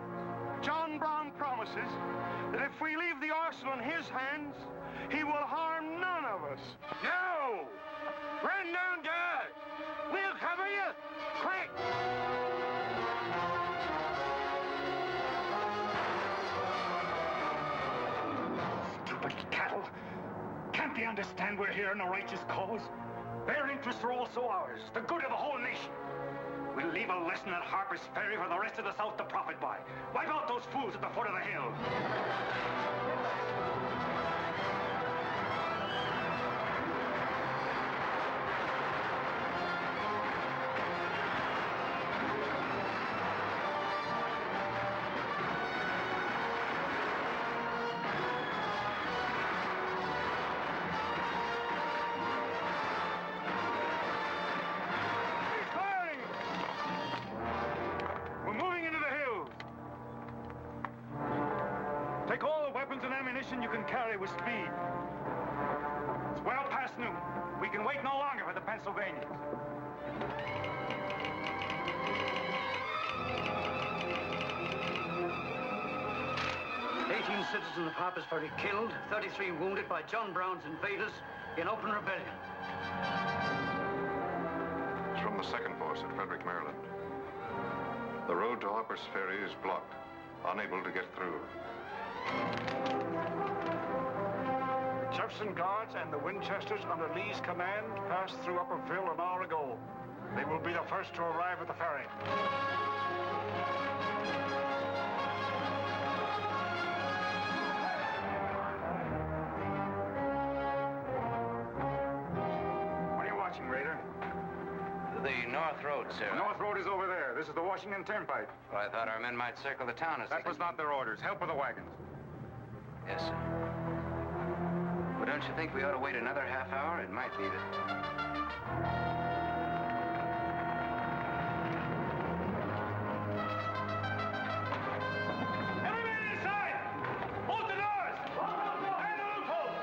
[SPEAKER 10] John Brown promises that if we leave the arsenal in his hands, he will harm none of us. No! Run down to us! We'll cover you! Quick!
[SPEAKER 9] Stupid cattle. Can't they understand we're here in a righteous cause? Their interests are also ours, the good of the whole nation. We'll leave a lesson at Harper's Ferry for the rest of the South to profit by. Wipe out those fools at the foot of the hill. Take all the weapons and ammunition you can carry with speed. It's well past noon. We can wait no longer for the Pennsylvanians.
[SPEAKER 16] 18 citizens of Harper's Ferry killed, 33 wounded by John Brown's invaders in open rebellion.
[SPEAKER 1] It's from the 2nd Force at Frederick, Maryland. The road to Harper's Ferry is blocked, unable to get through.
[SPEAKER 9] The Jefferson Guards and the Winchesters under Lee's command passed through Upperville an hour ago. They will be the first to arrive at the ferry. What are you watching, Raider?
[SPEAKER 5] The North Road, sir.
[SPEAKER 9] The North Road is over there. This is the Washington Turnpike.
[SPEAKER 5] Well, I thought our men might circle the town as
[SPEAKER 9] That was not their orders. Help with the wagons.
[SPEAKER 5] Yes, sir. Well, don't you think we ought to wait another half hour? It might be that...
[SPEAKER 13] Everybody inside! Bolt the doors! And the loopholes!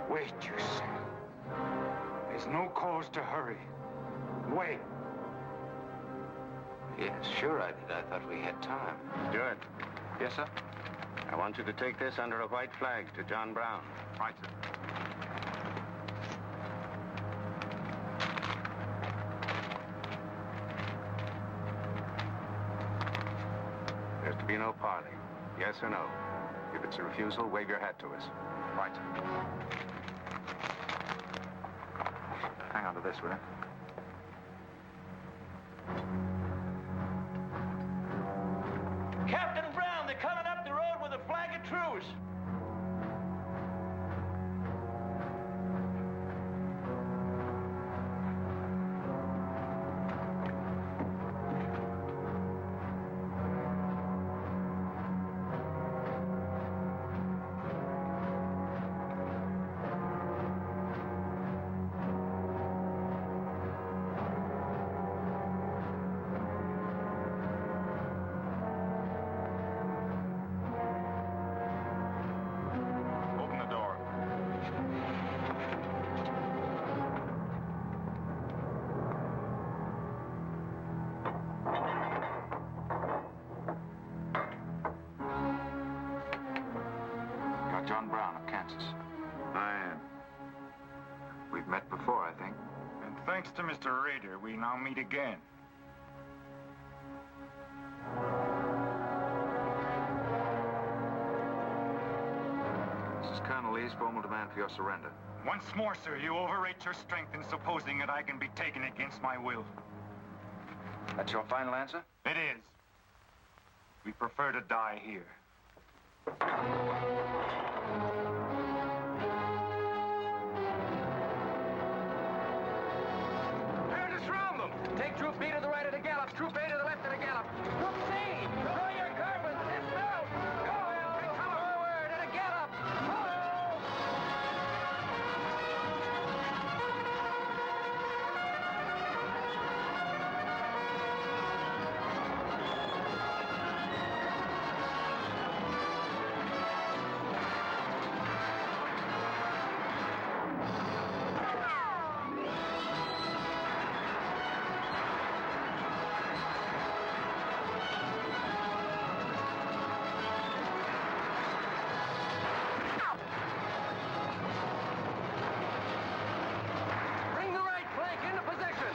[SPEAKER 9] Wait, you say. There's no cause to hurry. Wait.
[SPEAKER 5] Yes, sure I did. I thought we had time.
[SPEAKER 7] Stewart,
[SPEAKER 5] Yes, sir?
[SPEAKER 7] I want you to take this under a white flag to John Brown.
[SPEAKER 9] Right, sir.
[SPEAKER 7] There's to be no parley. Yes or no? If it's a refusal, wave your hat to us.
[SPEAKER 9] Right.
[SPEAKER 3] Hang on to this, will you?
[SPEAKER 13] Captain Brown, they're coming up the road with a flag of truce.
[SPEAKER 3] John Brown of Kansas.
[SPEAKER 11] I am.
[SPEAKER 3] We've met before, I think.
[SPEAKER 11] And thanks to Mr. Rader, we now meet again.
[SPEAKER 3] This is Colonel Lee's formal demand for your surrender.
[SPEAKER 11] Once more, sir, you overrate your strength in supposing that I can be taken against my will.
[SPEAKER 3] That's your final answer?
[SPEAKER 11] It is. We prefer to die here.
[SPEAKER 12] Prepare to surround them. Take Troop B to the right of the gallop. Troop A to the left of the gallop. Troop C, throw your carbines. Dismount. Go, come forward at a gallop. Bring the right flank into position.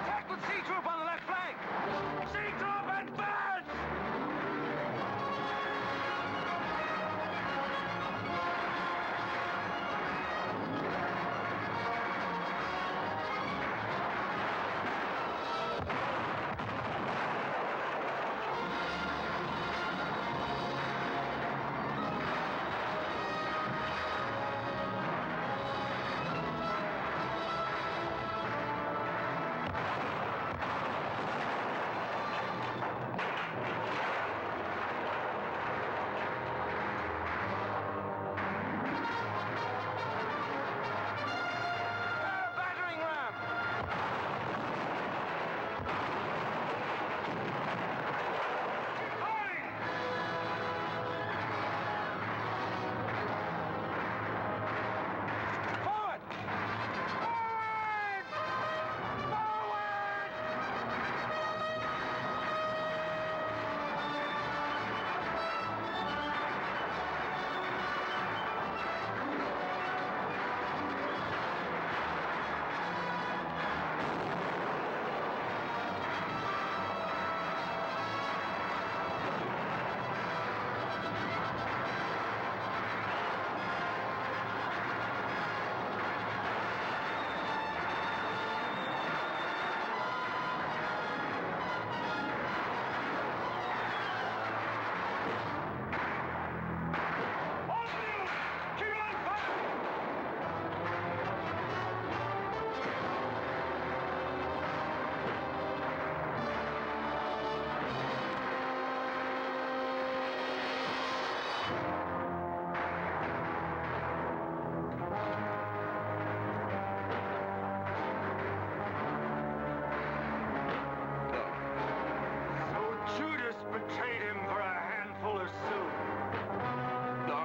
[SPEAKER 12] Attack with C Troop on the left flank. C Troop advance! Battering ram! Forward!
[SPEAKER 11] So Judas betrayed him for a handful of silver. No.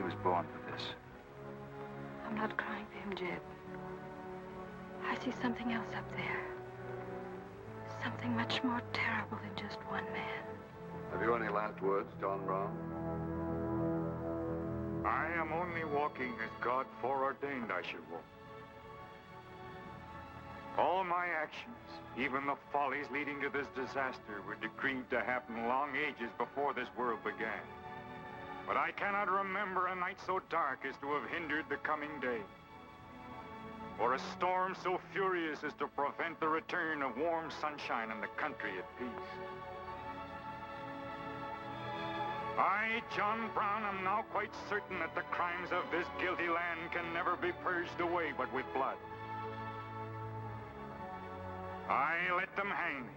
[SPEAKER 3] was born for this.
[SPEAKER 21] I'm not crying for him, Jed. I see something else up there. Something much more terrible than just one man.
[SPEAKER 7] Have you any last words, John Brown?
[SPEAKER 11] I am only walking as God foreordained I should walk. All my actions, even the follies leading to this disaster, were decreed to happen long ages before this world began. But I cannot remember a night so dark as to have hindered the coming day, or a storm so furious as to prevent the return of warm sunshine and the country at peace. I, John Brown, am now quite certain that the crimes of this guilty land can never be purged away but with blood. I let them hang me.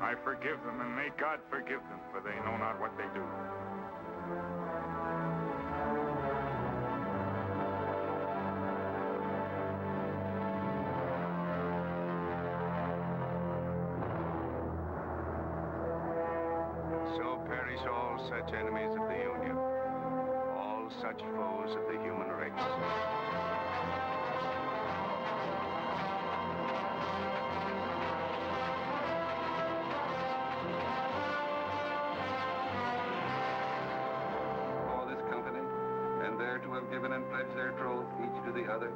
[SPEAKER 11] I forgive them, and may God forgive them, for they know not what they do.
[SPEAKER 1] So perish all such enemies of the Union, all such foes of the human race.
[SPEAKER 6] To have given and pledged their troth each to the other,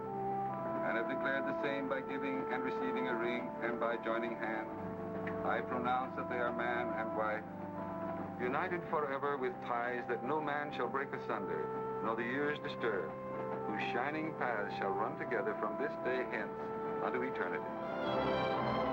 [SPEAKER 6] and have declared the same by giving and receiving a ring and by joining hands, I pronounce that they are man and wife, united forever with ties that no man shall break asunder, nor the years disturb, whose shining paths shall run together from this day hence unto eternity.